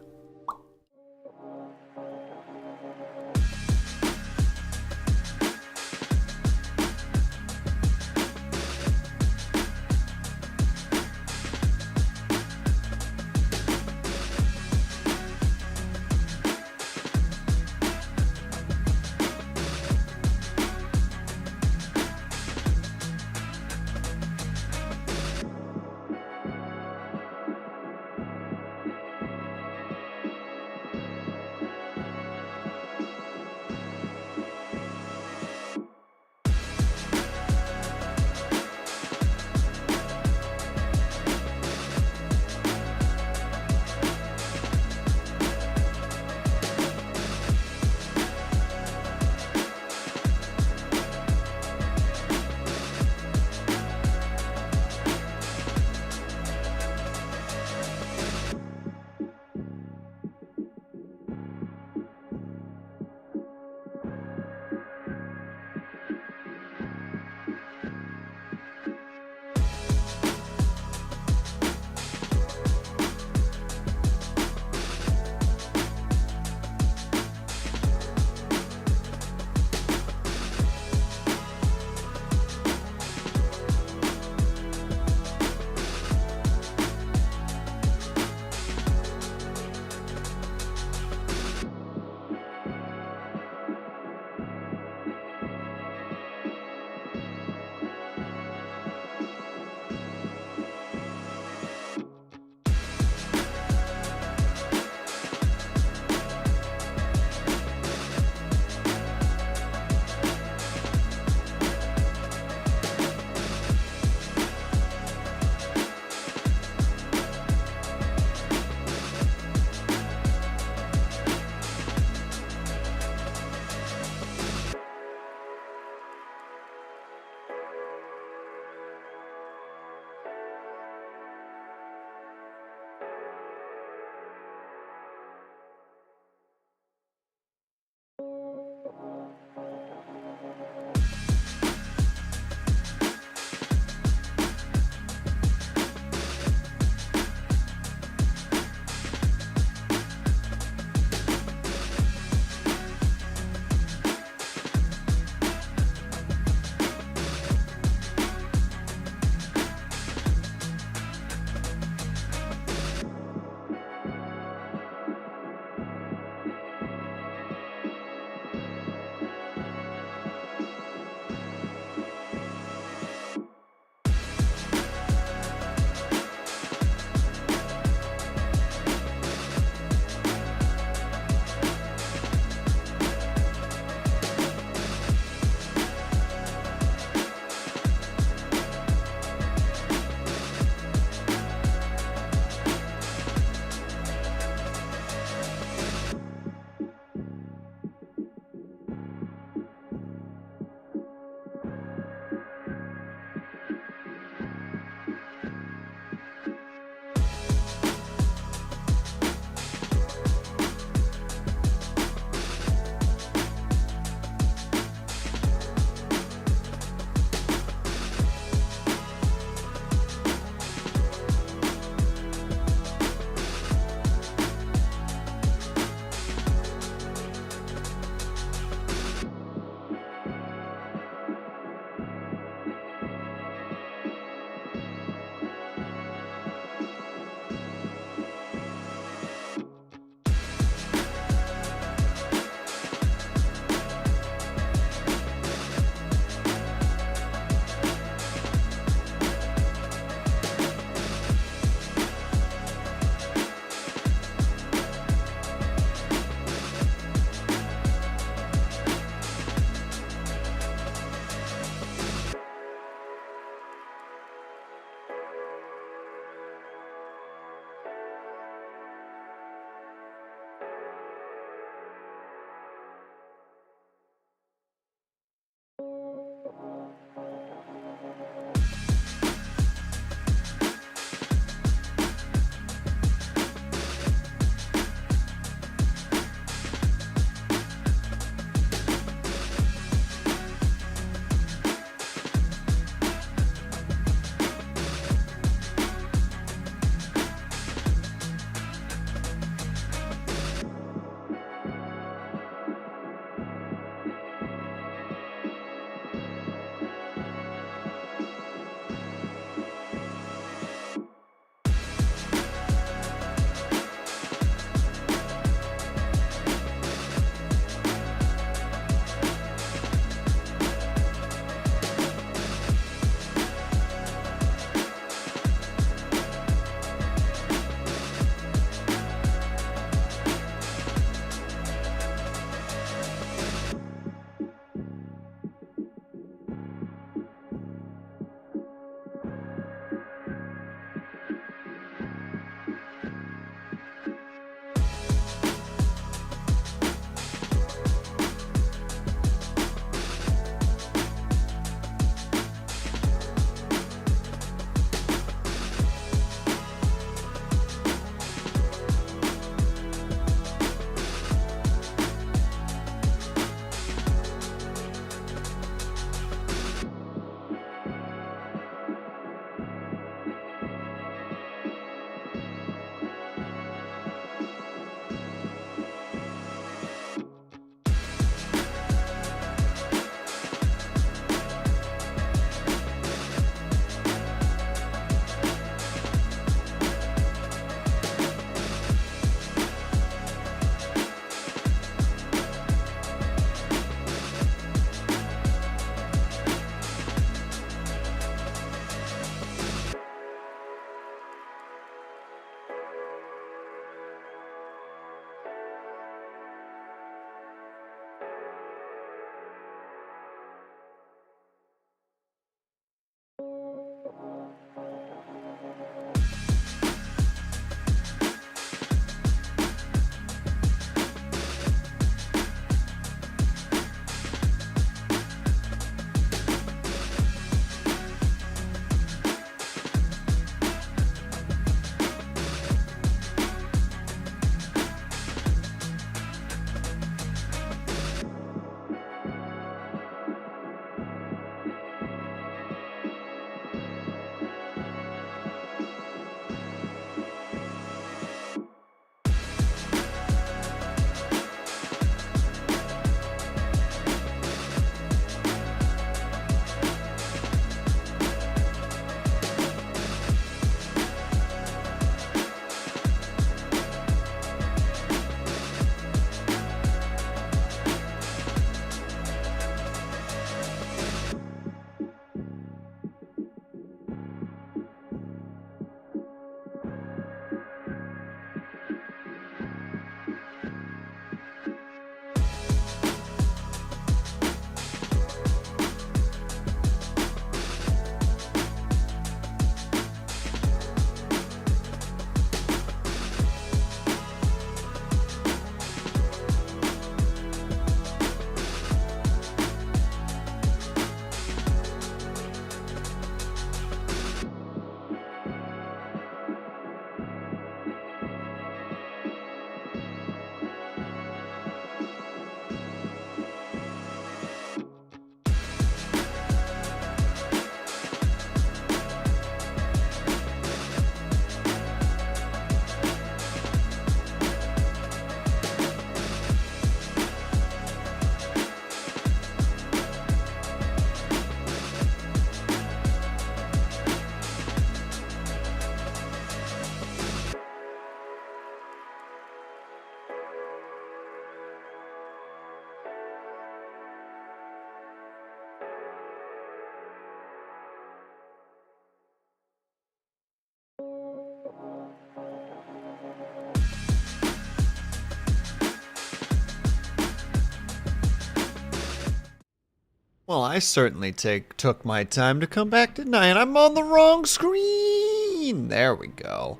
Well, I certainly took my time to come back tonight. I'm on the wrong screen. There we go.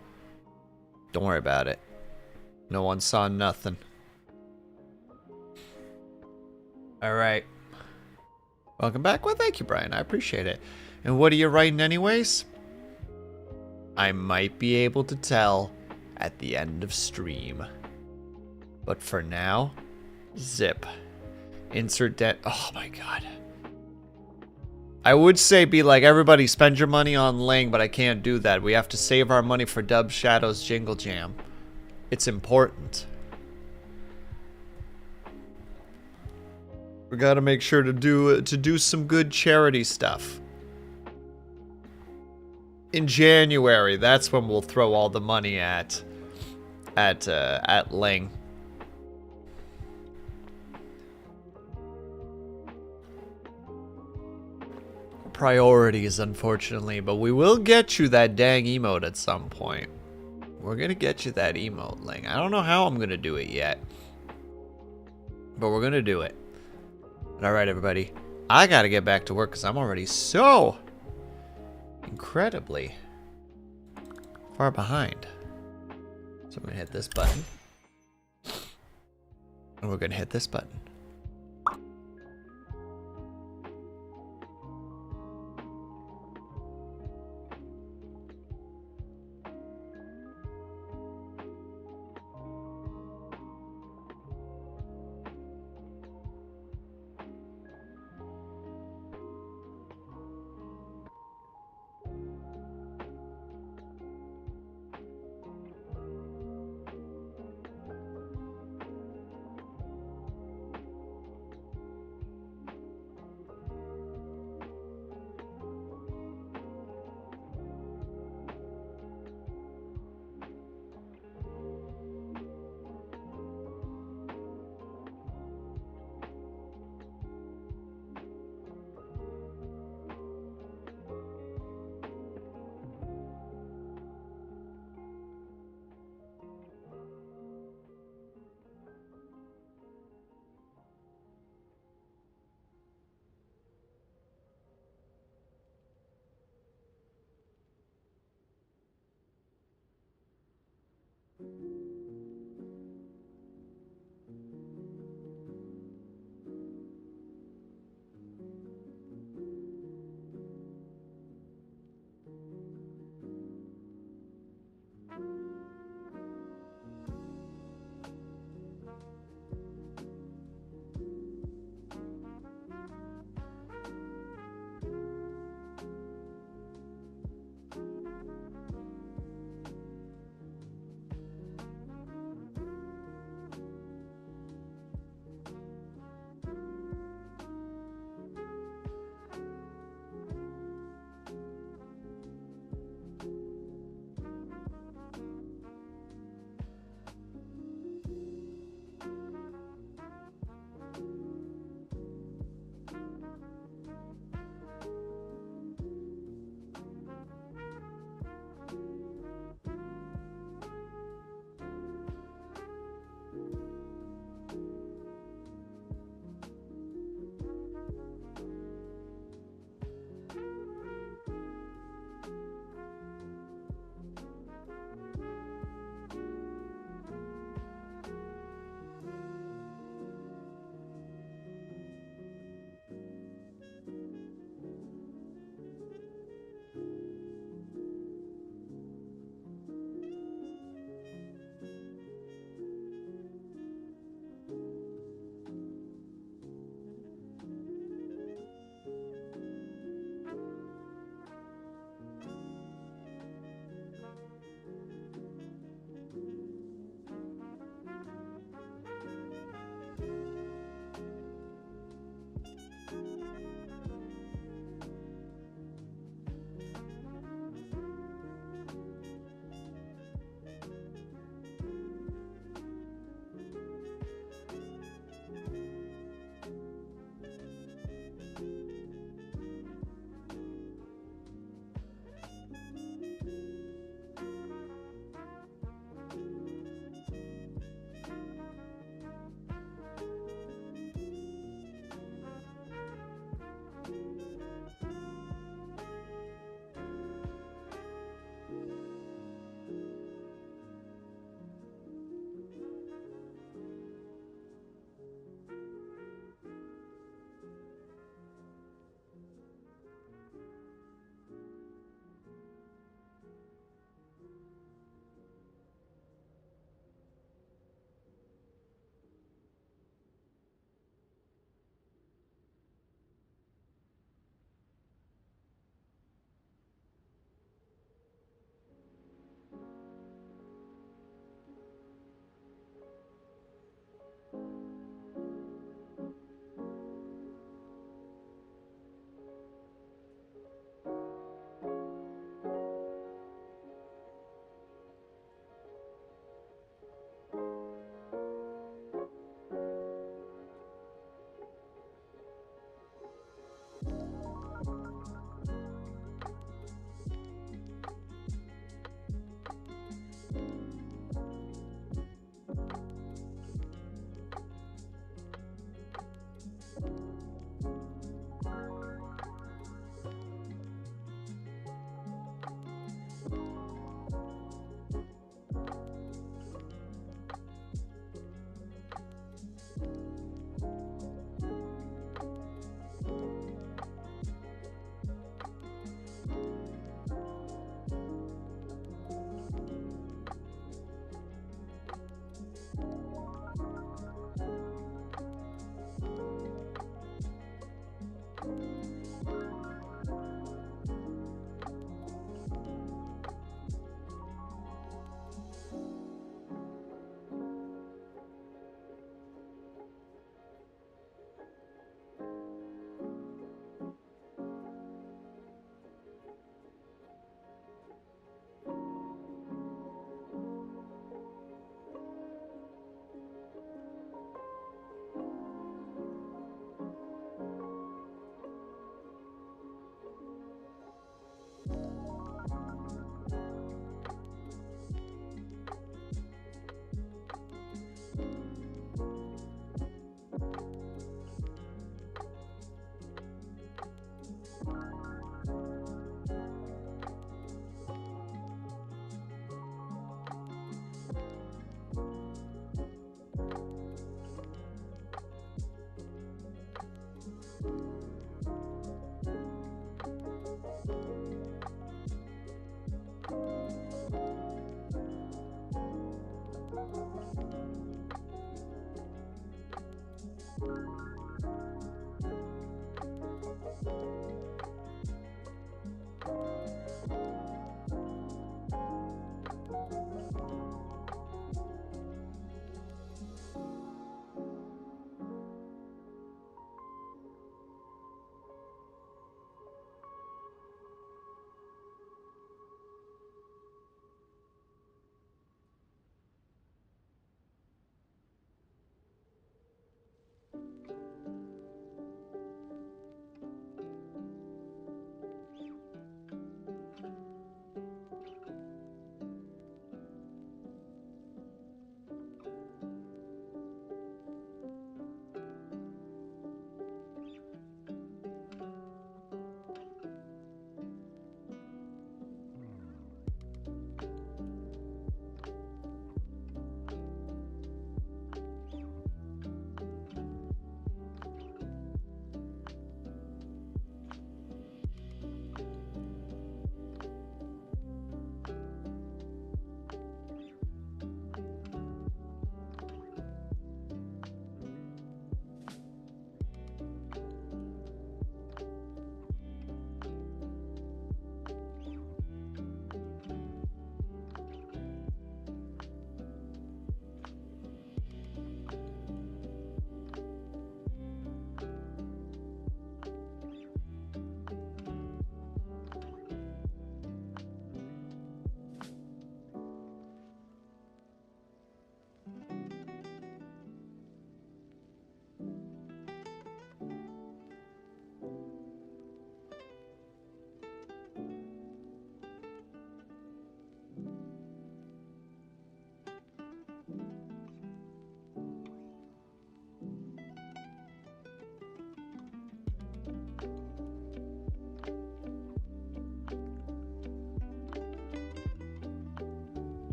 Don't worry about it. No one saw nothing. All right. Welcome back. Well, thank you, Brian. I appreciate it. And what are you writing anyways? I might be able to tell at the end of stream. But for now, zip. Insert debt. Oh my god. I would say be like, everybody spend your money on Ling, but I can't do that. We have to save our money for Dub Shadow's Jingle Jam. It's important. We gotta make sure to do some good charity stuff. In January, that's when we'll throw all the money at Ling. Priorities, unfortunately, but we will get you that dang emote at some point. We're gonna get you that emote, Ling. I don't know how I'm gonna do it yet, but we're gonna do it. But all right, everybody, I gotta get back to work because I'm already so incredibly far behind. So I'm gonna hit this button, and we're gonna hit this button.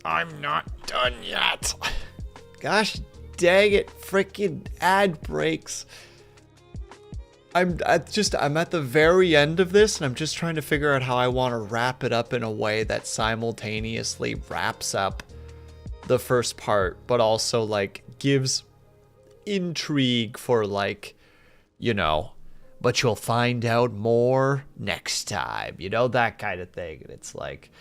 I'm not done yet. Gosh dang it, freaking ad breaks. I'm at the very end of this, and I'm just trying to figure out how I want to wrap it up in a way that simultaneously wraps up the first part, but also like gives intrigue for like, you know, but you'll find out more next time, you know, that kind of thing. And it's like,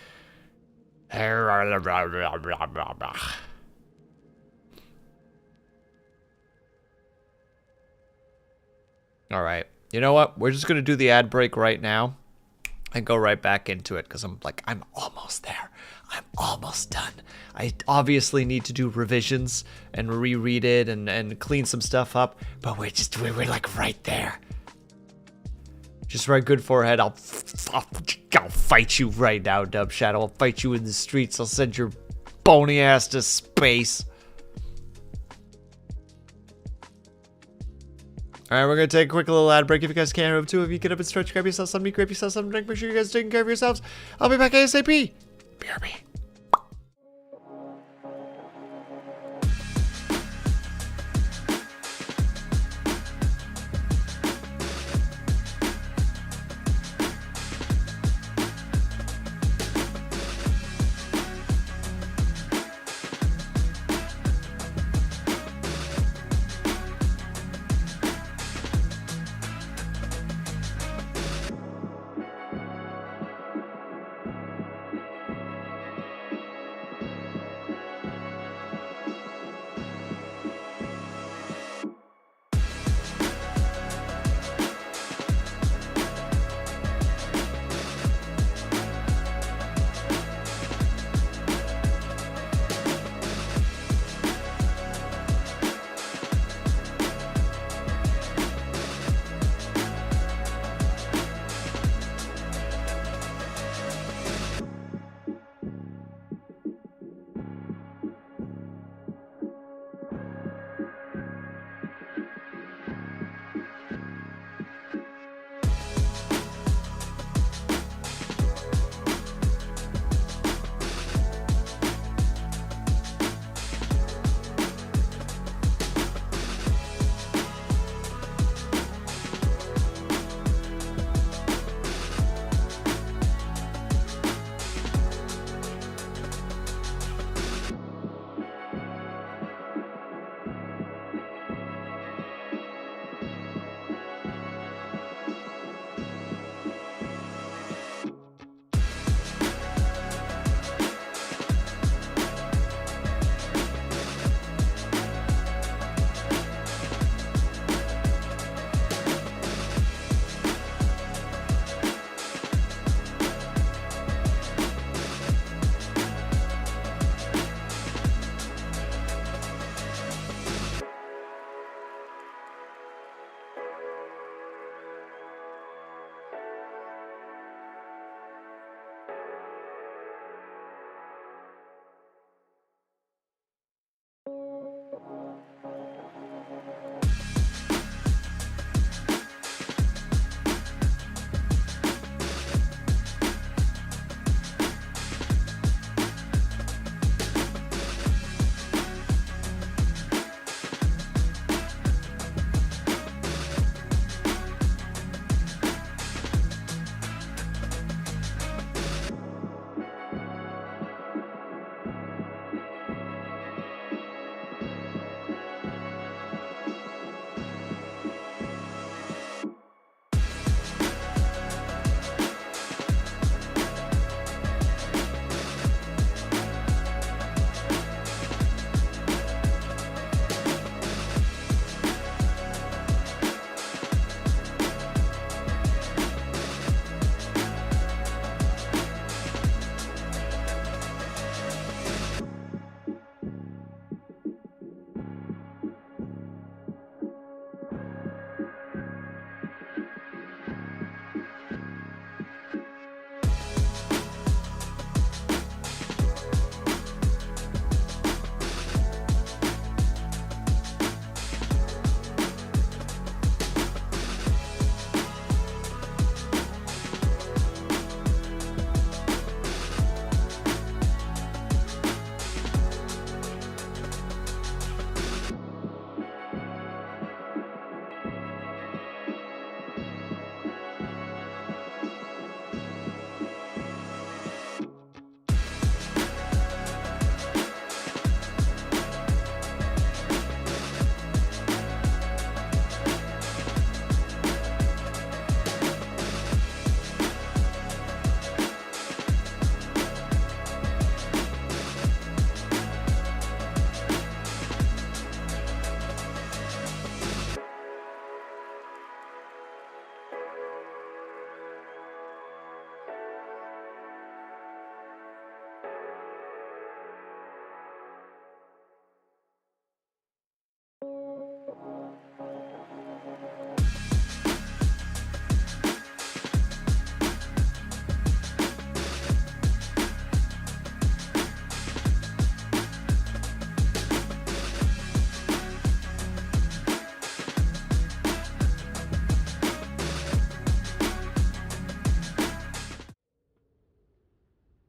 all right, you know what? We're just going to do the ad break right now and go right back into it because I'm almost there. I'm almost done. I obviously need to do revisions and reread it and clean some stuff up, but we're like right there. Just right, good forehead. I'll fight you right now, Dub Shadow. I'll fight you in the streets. I'll send your bony ass to space. All right, we're going to take a quick little ad break. If you guys can, move to, if you get up and stretch, grab yourself something, grab yourself something, drink. Make sure you guys are taking care of yourselves. I'll be back ASAP. BRB.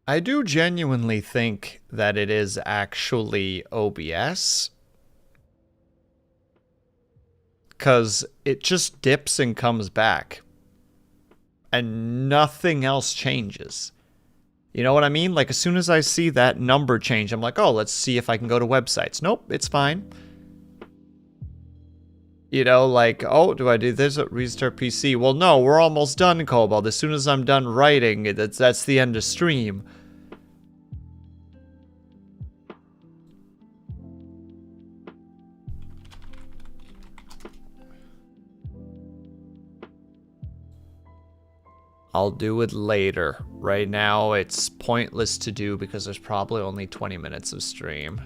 I do genuinely think that it is actually OBS. Because it just dips and comes back. And nothing else changes. You know what I mean? Like, as soon as I see that number change, I'm like, oh, let's see if I can go to websites. Nope, it's fine. You know, like, oh, do I do this? Restart PC. Well, no, we're almost done, Cobalt. As soon as I'm done writing, that's the end of stream. I'll do it later. Right now, it's pointless to do because there's probably only 20 minutes of stream.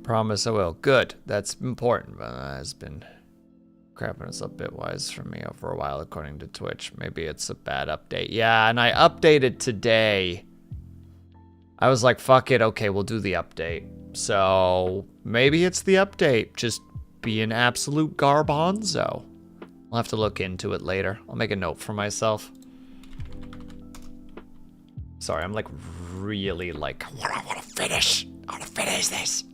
Promise I will. Good. That's important, but has been crapping us up bitwise for me for a while, according to Twitch. Maybe it's a bad update. Yeah, and I updated today. I was like, fuck it. Okay, we'll do the update. So maybe it's the update. Just be an absolute garbanzo. I'll have to look into it later. I'll make a note for myself. Sorry, I'm like really like, I want to finish. I want to finish this.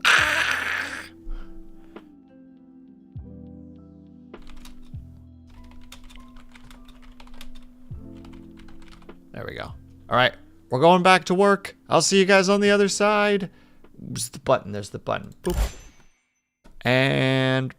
There we go. All right, we're going back to work. I'll see you guys on the other side. There's the button. There's the button. Boop. And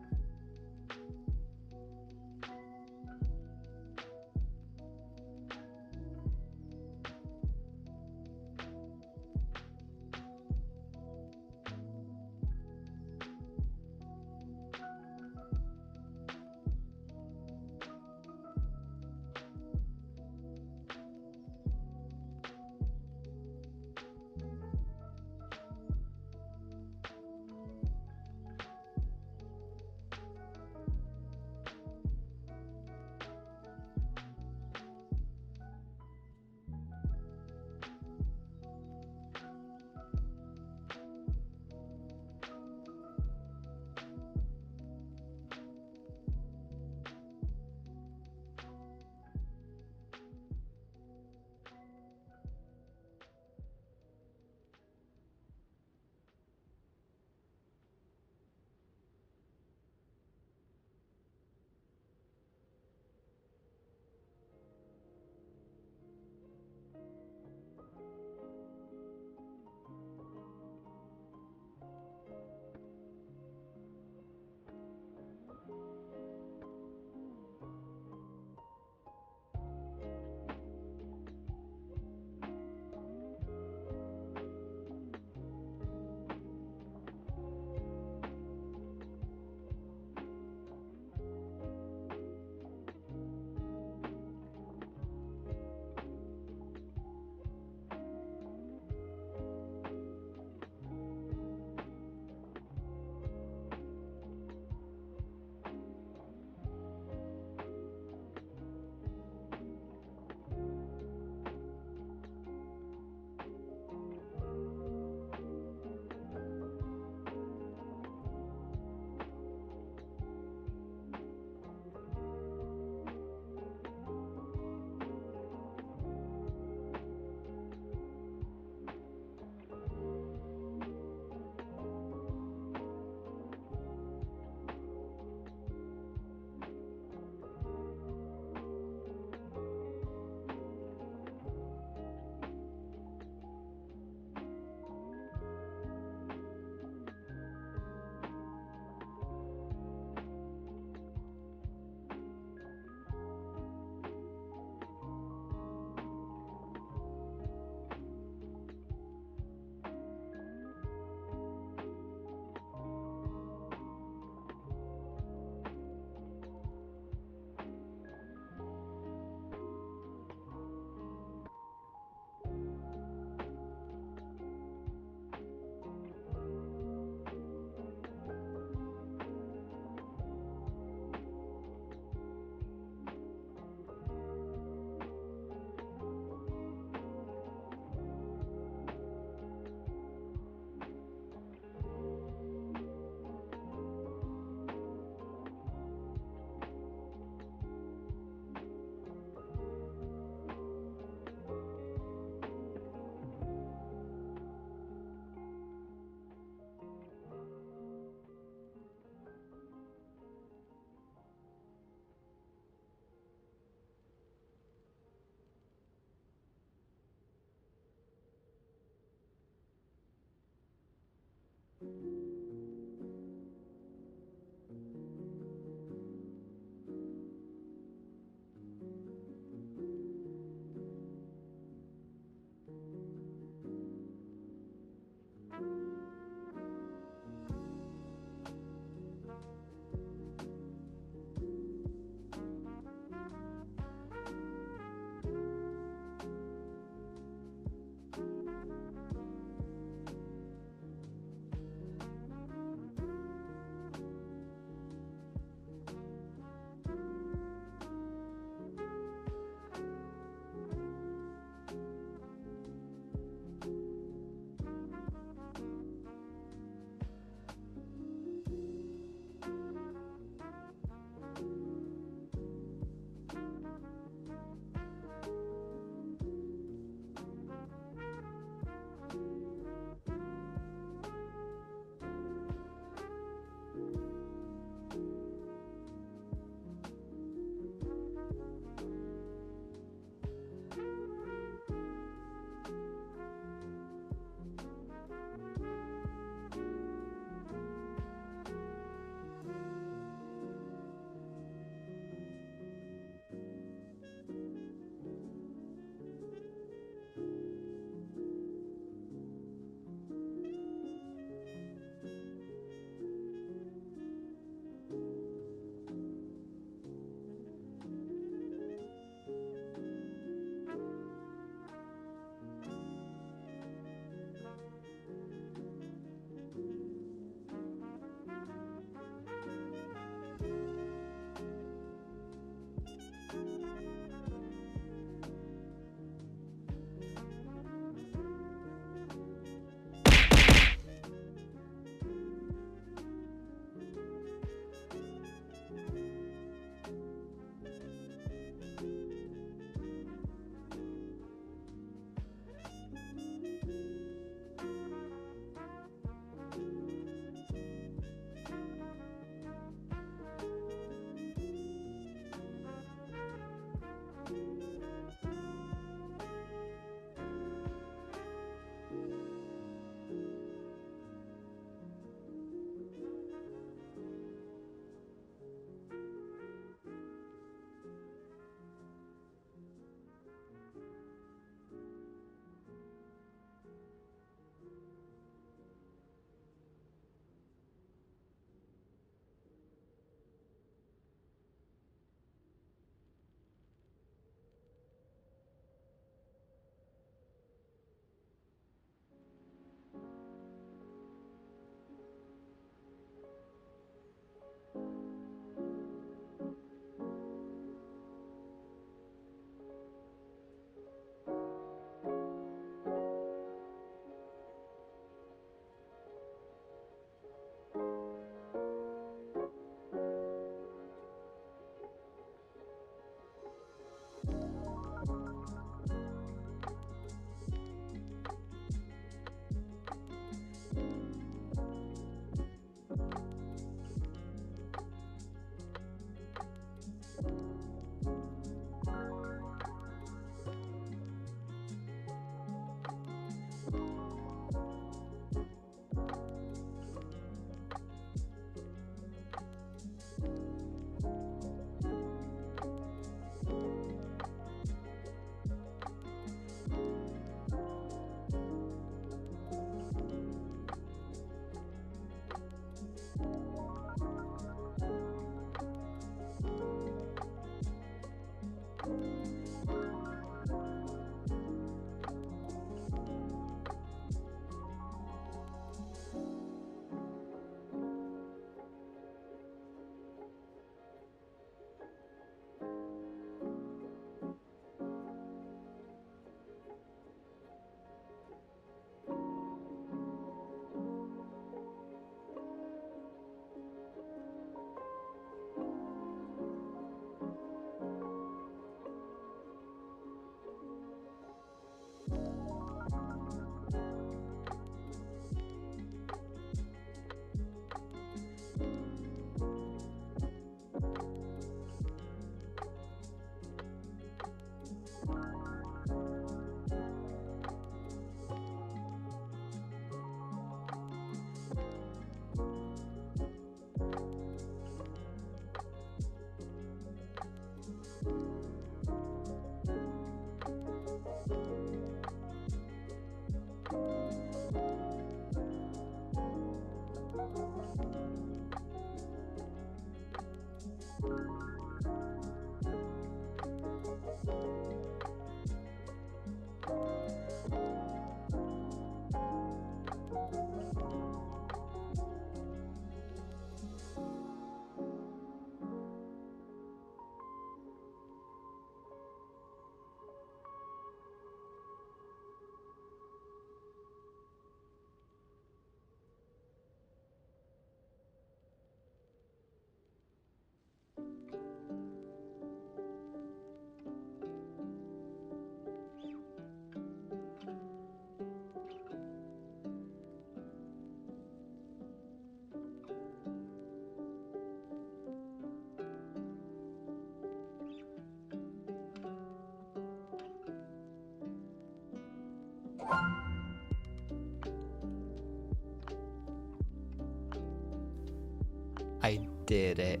I did it.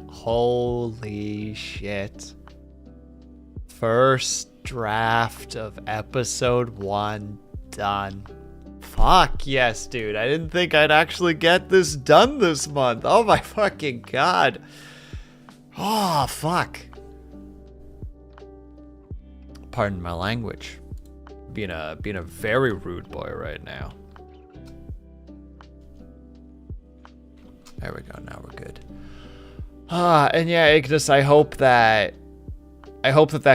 Holy shit. First draft of episode 1 done. Fuck yes, dude. I didn't think I'd actually get this done this month. Oh my fucking god. Oh, fuck. Pardon my language. Being a very rude boy right now. There we go. Now we're good. And yeah, Ignis, I hope that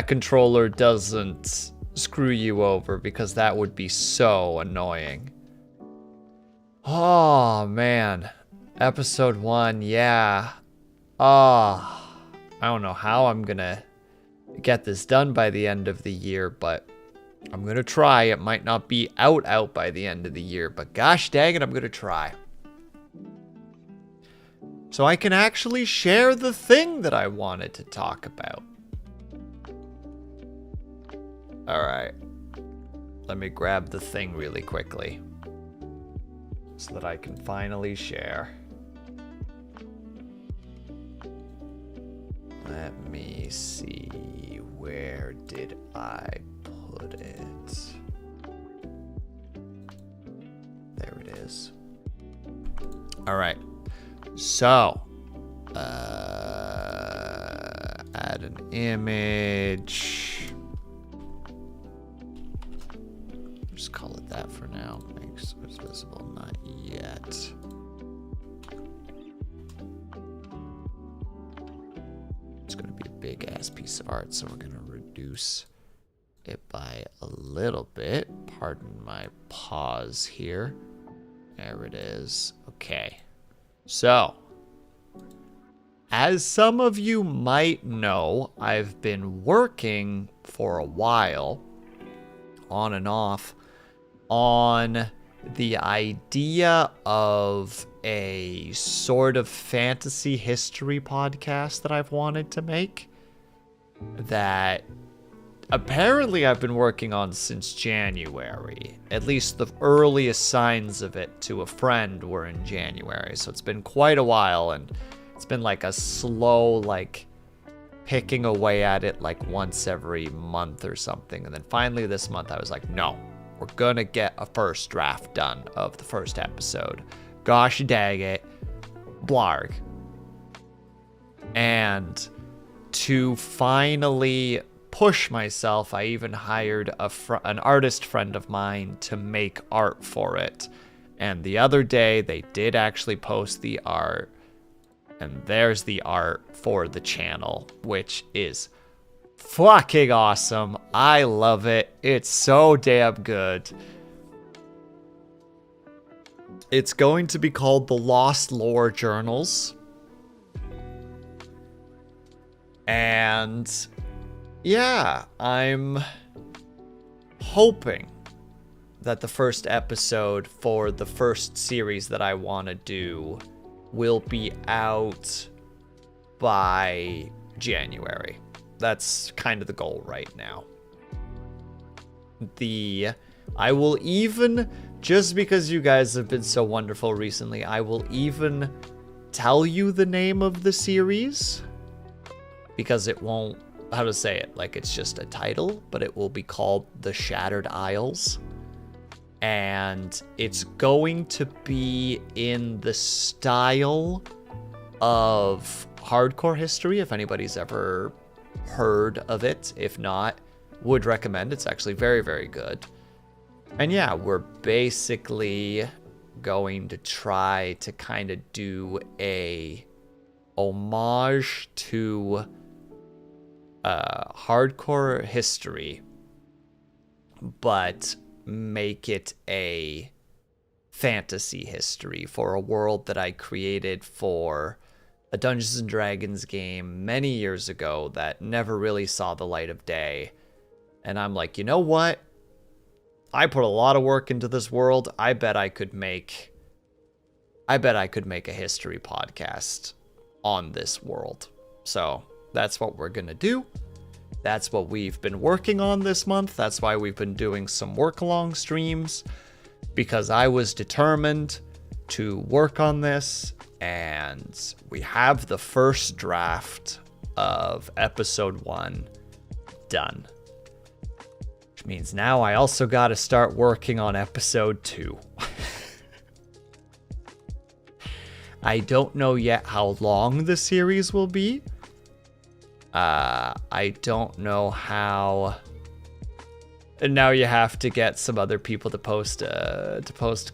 controller doesn't screw you over, because that would be so annoying. Oh man. Episode 1, yeah. I don't know how I'm gonna get this done by the end of the year, but I'm gonna try. It might not be out by the end of the year, but gosh dang it, I'm gonna try. So I can actually share the thing that I wanted to talk about. Alright. Let me grab the thing really quickly, so that I can finally share. Let me see. Where did I put it? There it is. Alright. So, add an image. Just call it that for now. Make sure it's visible. Not yet. It's going to be a big ass piece of art, so we're going to reduce it by a little bit. Pardon my pause here. There it is. Okay. So, as some of you might know, I've been working for a while, on and off, on the idea of a sort of fantasy history podcast that I've wanted to make, that apparently I've been working on since January. At least the earliest signs of it to a friend were in January. So it's been quite a while, and it's been like a slow, like, picking away at it like once every month or something. And then finally this month I was like, no, we're gonna get a first draft done of the first episode. Gosh dang it. Blarg. And to finally push myself, I even hired an artist friend of mine to make art for it. And the other day, they did actually post the art. And there's the art for the channel, which is fucking awesome. I love it. It's so damn good. It's going to be called The Lost Lore Journals. And yeah, I'm hoping that the first episode for the first series that I want to do will be out by January. That's kind of the goal right now. I will even, just because you guys have been so wonderful recently, I will even tell you the name of the series, because it won't, how to say it, like it's just a title, but it will be called The Shattered Isles. And it's going to be in the style of hardcore history, if anybody's ever heard of it. If not, would recommend. It's actually very, very good. And yeah, we're basically going to try to kind of do a homage to hardcore history, but make it a fantasy history for a world that I created for a Dungeons and Dragons game many years ago that never really saw the light of day. And I'm like, you know what? I put a lot of work into this world. I bet I could make a history podcast on this world. So that's what we're gonna do. That's what we've been working on this month. That's why we've been doing some work-along streams, because I was determined to work on this, And we have the first draft of episode 1 done. Which means now I also got to start working on episode 2. I don't know yet how long the series will be. I don't know how. And now you have to get some other people to post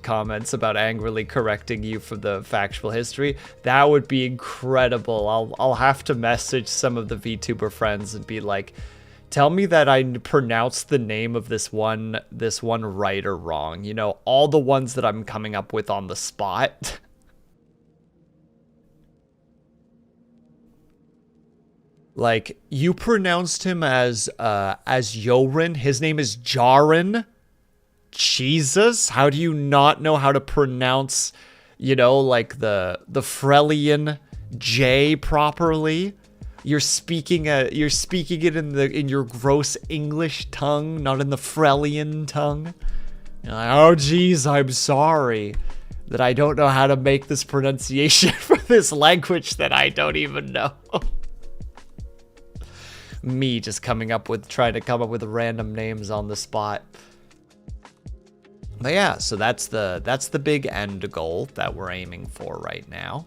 comments about angrily correcting you for the factual history. That would be incredible. I'll have to message some of the VTuber friends and be like, tell me that I pronounced the name of this one writer wrong. You know, all the ones that I'm coming up with on the spot. Like, you pronounced him as Yorin. His name is Jarin. Jesus, how do you not know how to pronounce, you know, like the Frelian J properly? You're speaking it in your gross English tongue, not in the Frelian tongue. You're like, oh geez, I'm sorry that I don't know how to make this pronunciation for this language that I don't even know. Me just trying to come up with random names on the spot. But yeah, so that's the big end goal that we're aiming for right now.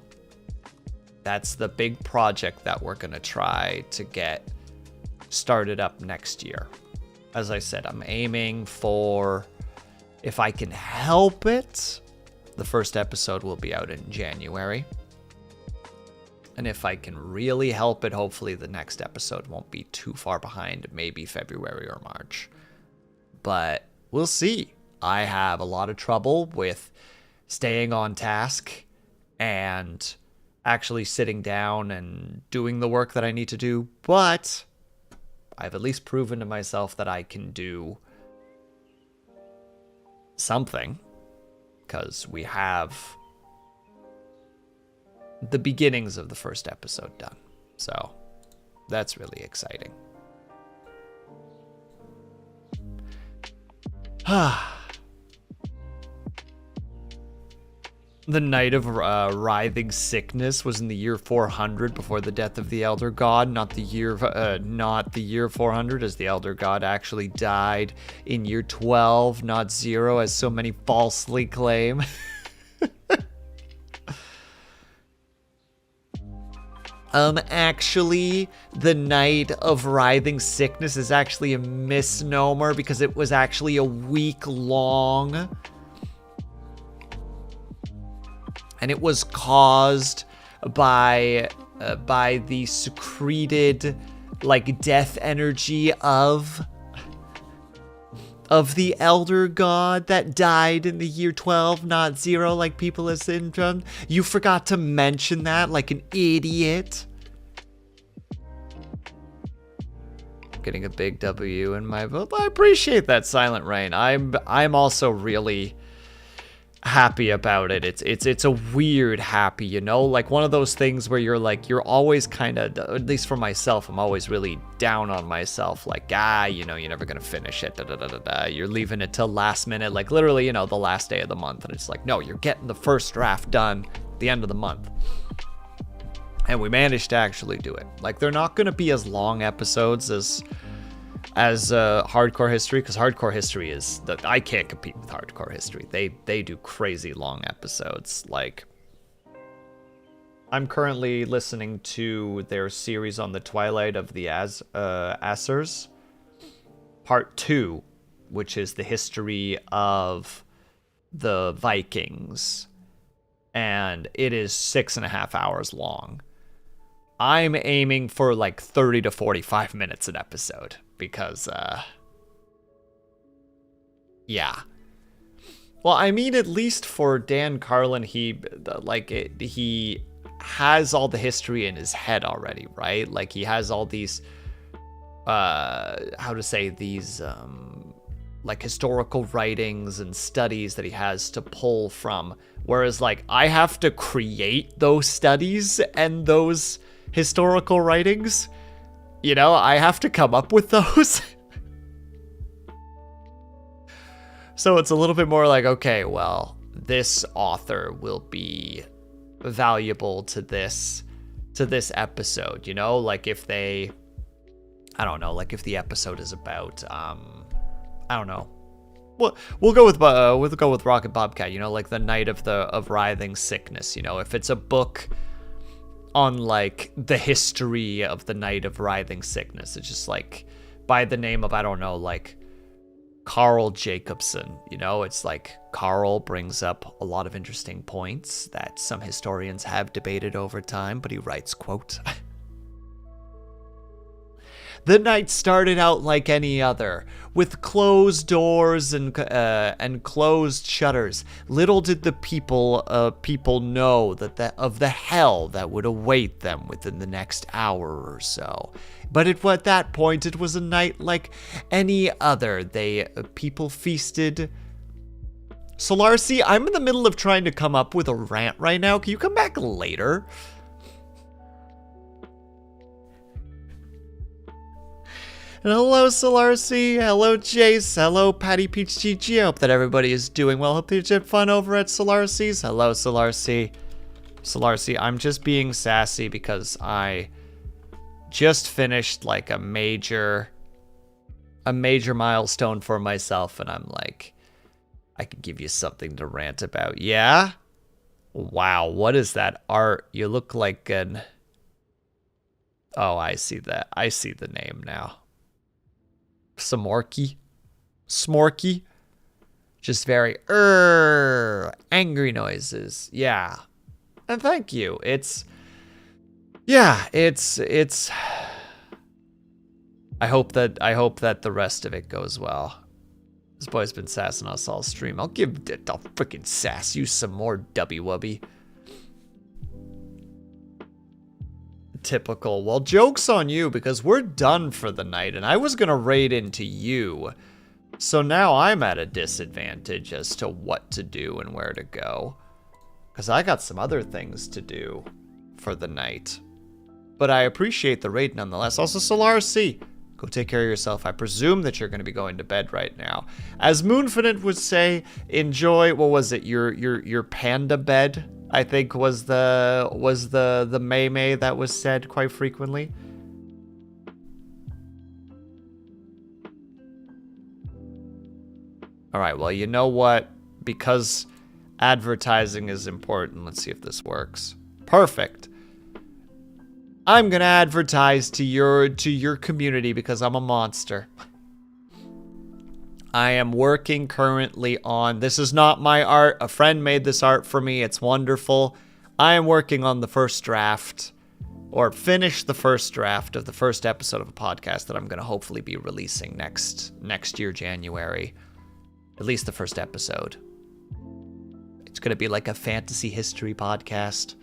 That's the big project that we're gonna try to get started up next year. As I said, I'm aiming for, if I can help it, the first episode will be out in January. And if I can really help it, hopefully the next episode won't be too far behind, maybe February or March. But we'll see. I have a lot of trouble with staying on task and actually sitting down and doing the work that I need to do. But I've at least proven to myself that I can do something, because we have the beginnings of the first episode done. So that's really exciting. The night of writhing sickness was in the year 400 before the death of the Elder God, not the year 400, as the Elder God actually died in year 12, not 0, as so many falsely claim. Actually, the night of writhing sickness is actually a misnomer, because it was actually a week long. And it was caused by the secreted, like, death energy of the Elder God that died in the year 12, not 0, like people have syndrome. You forgot to mention that, like an idiot. Getting a big W in my vote. I appreciate that, Silent Rain. I'm also really happy about it. It's a weird happy, you know, like one of those things where you're always kind of, at least for myself, I'm always really down on myself, like, you know, you're never gonna finish it, you're leaving it till last minute, like literally, you know, the last day of the month, and it's like, no, you're getting the first draft done at the end of the month. And we managed to actually do it. Like, they're not gonna be as long episodes as Hardcore History, because Hardcore History is I can't compete with Hardcore History. They do crazy long episodes. Like, I'm currently listening to their series on the Twilight of the Asers, part 2, which is the history of the Vikings, and it is 6.5 hours long. I'm aiming for like 30 to 45 minutes an episode, because, yeah. Well, I mean, at least for Dan Carlin, he has all the history in his head already, right? Like, he has all these, like, historical writings and studies that he has to pull from. Whereas, like, I have to create those studies and those historical writings. You know, I have to come up with those. So it's a little bit more like, okay, well, this author will be valuable to this episode, you know? Like if they, I don't know, like if the episode is about I don't know. We'll go with Rocket Bobcat, you know, like the night of writhing sickness, you know, if it's a book on like the history of the night of writhing sickness, it's just like by the name of, I don't know, like Carl Jacobson, you know, it's like Carl brings up a lot of interesting points that some historians have debated over time, but he writes, quote, "The night started out like any other, with closed doors and closed shutters. Little did the people know that of the hell that would await them within the next hour or so. But at that point, it was a night like any other. People feasted." Solarcy, I'm in the middle of trying to come up with a rant right now. Can you come back later? Hello, Solarcy. Hello, Jace. Hello, Patty Peach GG. I hope that everybody is doing well. Hope you had fun over at Solarcy's. Hello, Solarcy. Solarcy, I'm just being sassy because I just finished like a major milestone for myself, and I'm like, I could give you something to rant about. Yeah? Wow, what is that art? You look like an... Oh, I see that. I see the name now. Smorky. Just very angry noises. Yeah. And thank you. It's I hope that the rest of it goes well. This boy's been sassing us all stream. I'll freaking sass you some more, W-wubby. Typical. Well, joke's on you because we're done for the night and I was gonna raid into you. So now I'm at a disadvantage as to what to do and where to go. Because I got some other things to do for the night. But I appreciate the raid nonetheless. Also, Solarcy, go take care of yourself. I presume that you're going to be going to bed right now. As Moonfinite would say, enjoy, what was it, your panda bed? I think was the May that was said quite frequently. All right, well, you know what? Because advertising is important. Let's see if this works. Perfect. I'm gonna advertise to your community because I'm a monster. I am working currently on, this is not my art, a friend made this art for me, it's wonderful. I am working on the first draft, or finish the first draft of the first episode of a podcast that I'm going to hopefully be releasing next year, January. At least the first episode. It's going to be like a fantasy history podcast.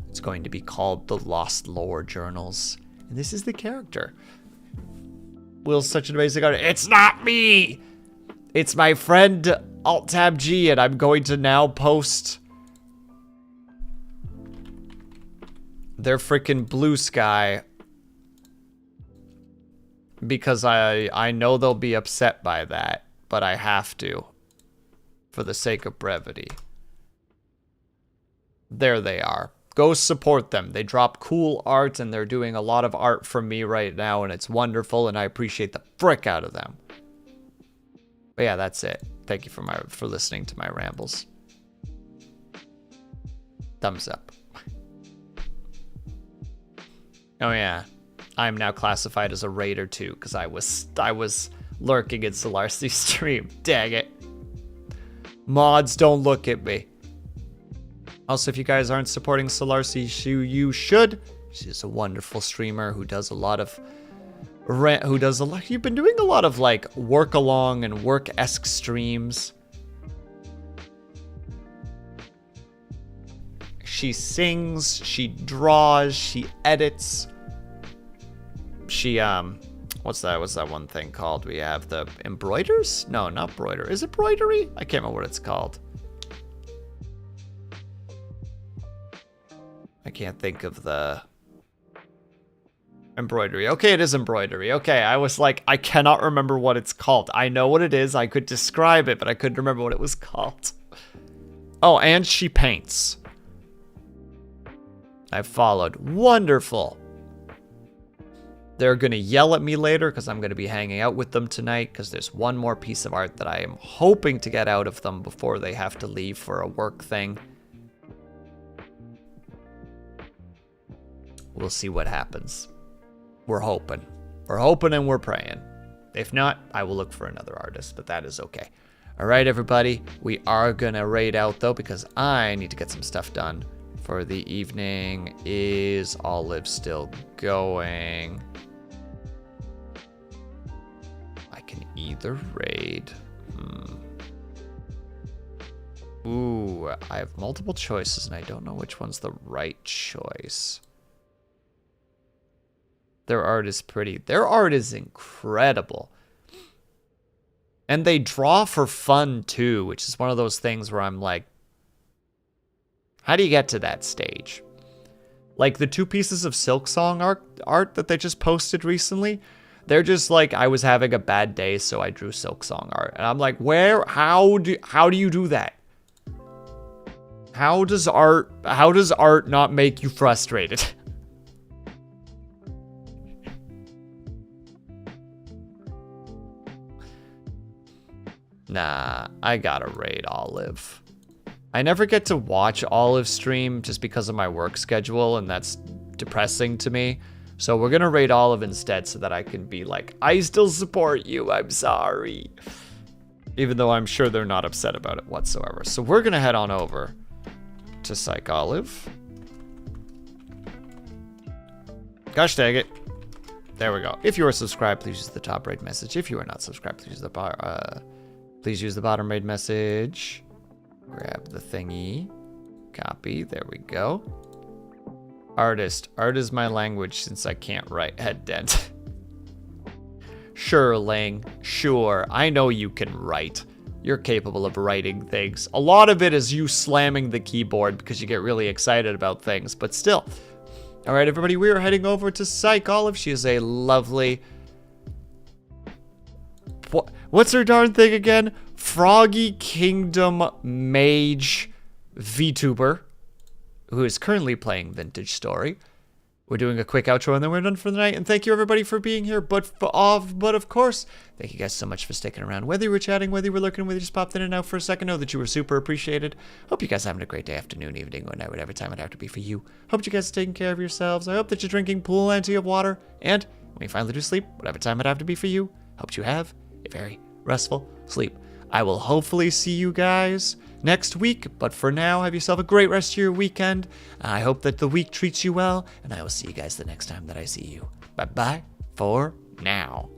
It's going to be called The Lost Lore Journals. And this is the character. Will's such an amazing artist. It's not me! It's my friend Alt-Tab G, and I'm going to now post their freaking Bluesky because I know they'll be upset by that, but I have to for the sake of brevity. There they are. Go support them. They drop cool art, and they're doing a lot of art for me right now, and it's wonderful, and I appreciate the frick out of them. But yeah, that's it. Thank you for listening to my rambles. Thumbs up. Oh yeah, I'm now classified as a raider too, because I was lurking in Solarcy's stream. Dang it. Mods, don't look at me. Also, if you guys aren't supporting Solarcy, you should. She's a wonderful streamer who does a lot of you've been doing a lot of like work along and work-esque streams. She sings, she draws, she edits. She what's that one thing called? We have the embroiders? No, not broider. Is it broidery? I can't remember what it's called. I can't think of the embroidery. Okay, it is embroidery. Okay, I was like, I cannot remember what it's called. I know what it is. I could describe it, but I couldn't remember what it was called. Oh, and she paints. I followed. Wonderful. They're going to yell at me later because I'm going to be hanging out with them tonight because there's one more piece of art that I am hoping to get out of them before they have to leave for a work thing. We'll see what happens. We're hoping. We're hoping and we're praying. If not, I will look for another artist, but that is okay. All right, everybody. We are going to raid out, though, because I need to get some stuff done for the evening. Is Olive still going? I can either raid. Ooh, I have multiple choices, and I don't know which one's the right choice. Their art is pretty. Their art is incredible. And they draw for fun, too, which is one of those things where I'm like, how do you get to that stage? Like, the 2 pieces of Silksong art that they just posted recently, they're just like, I was having a bad day, so I drew Silksong art. And I'm like, how do you do that? How does art not make you frustrated? Nah, I gotta raid Olive. I never get to watch Olive stream just because of my work schedule, and that's depressing to me. So we're gonna raid Olive instead so that I can be like, I still support you, I'm sorry. Even though I'm sure they're not upset about it whatsoever. So we're gonna head on over to Psych Olive. Gosh dang it. There we go. If you are subscribed, please use the top right message. If you are not subscribed, please use the bottom right message. Grab the thingy. Copy. There we go. Artist. Art is my language since I can't write. Head dent. Sure, Ling. Sure. I know you can write. You're capable of writing things. A lot of it is you slamming the keyboard because you get really excited about things, but still. All right, everybody, we are heading over to Psych Olive. She is a lovely... What's her darn thing again? Froggy Kingdom Mage Vtuber, who is currently playing Vintage Story. We're doing a quick outro and then we're done for the night. And thank you everybody for being here. But of course, thank you guys so much for sticking around. Whether you were chatting, whether you were lurking, whether you just popped in and out for a second, know that you were super appreciated. Hope you guys are having a great day, afternoon, evening, or night, whatever time it have to be for you. Hope you guys are taking care of yourselves. I hope that you're drinking plenty of water. And when you finally do sleep, whatever time it have to be for you, hope you have a very restful sleep. I will hopefully see you guys next week, but for now, have yourself a great rest of your weekend. I hope that the week treats you well, and I will see you guys the next time that I see you. Bye-bye for now.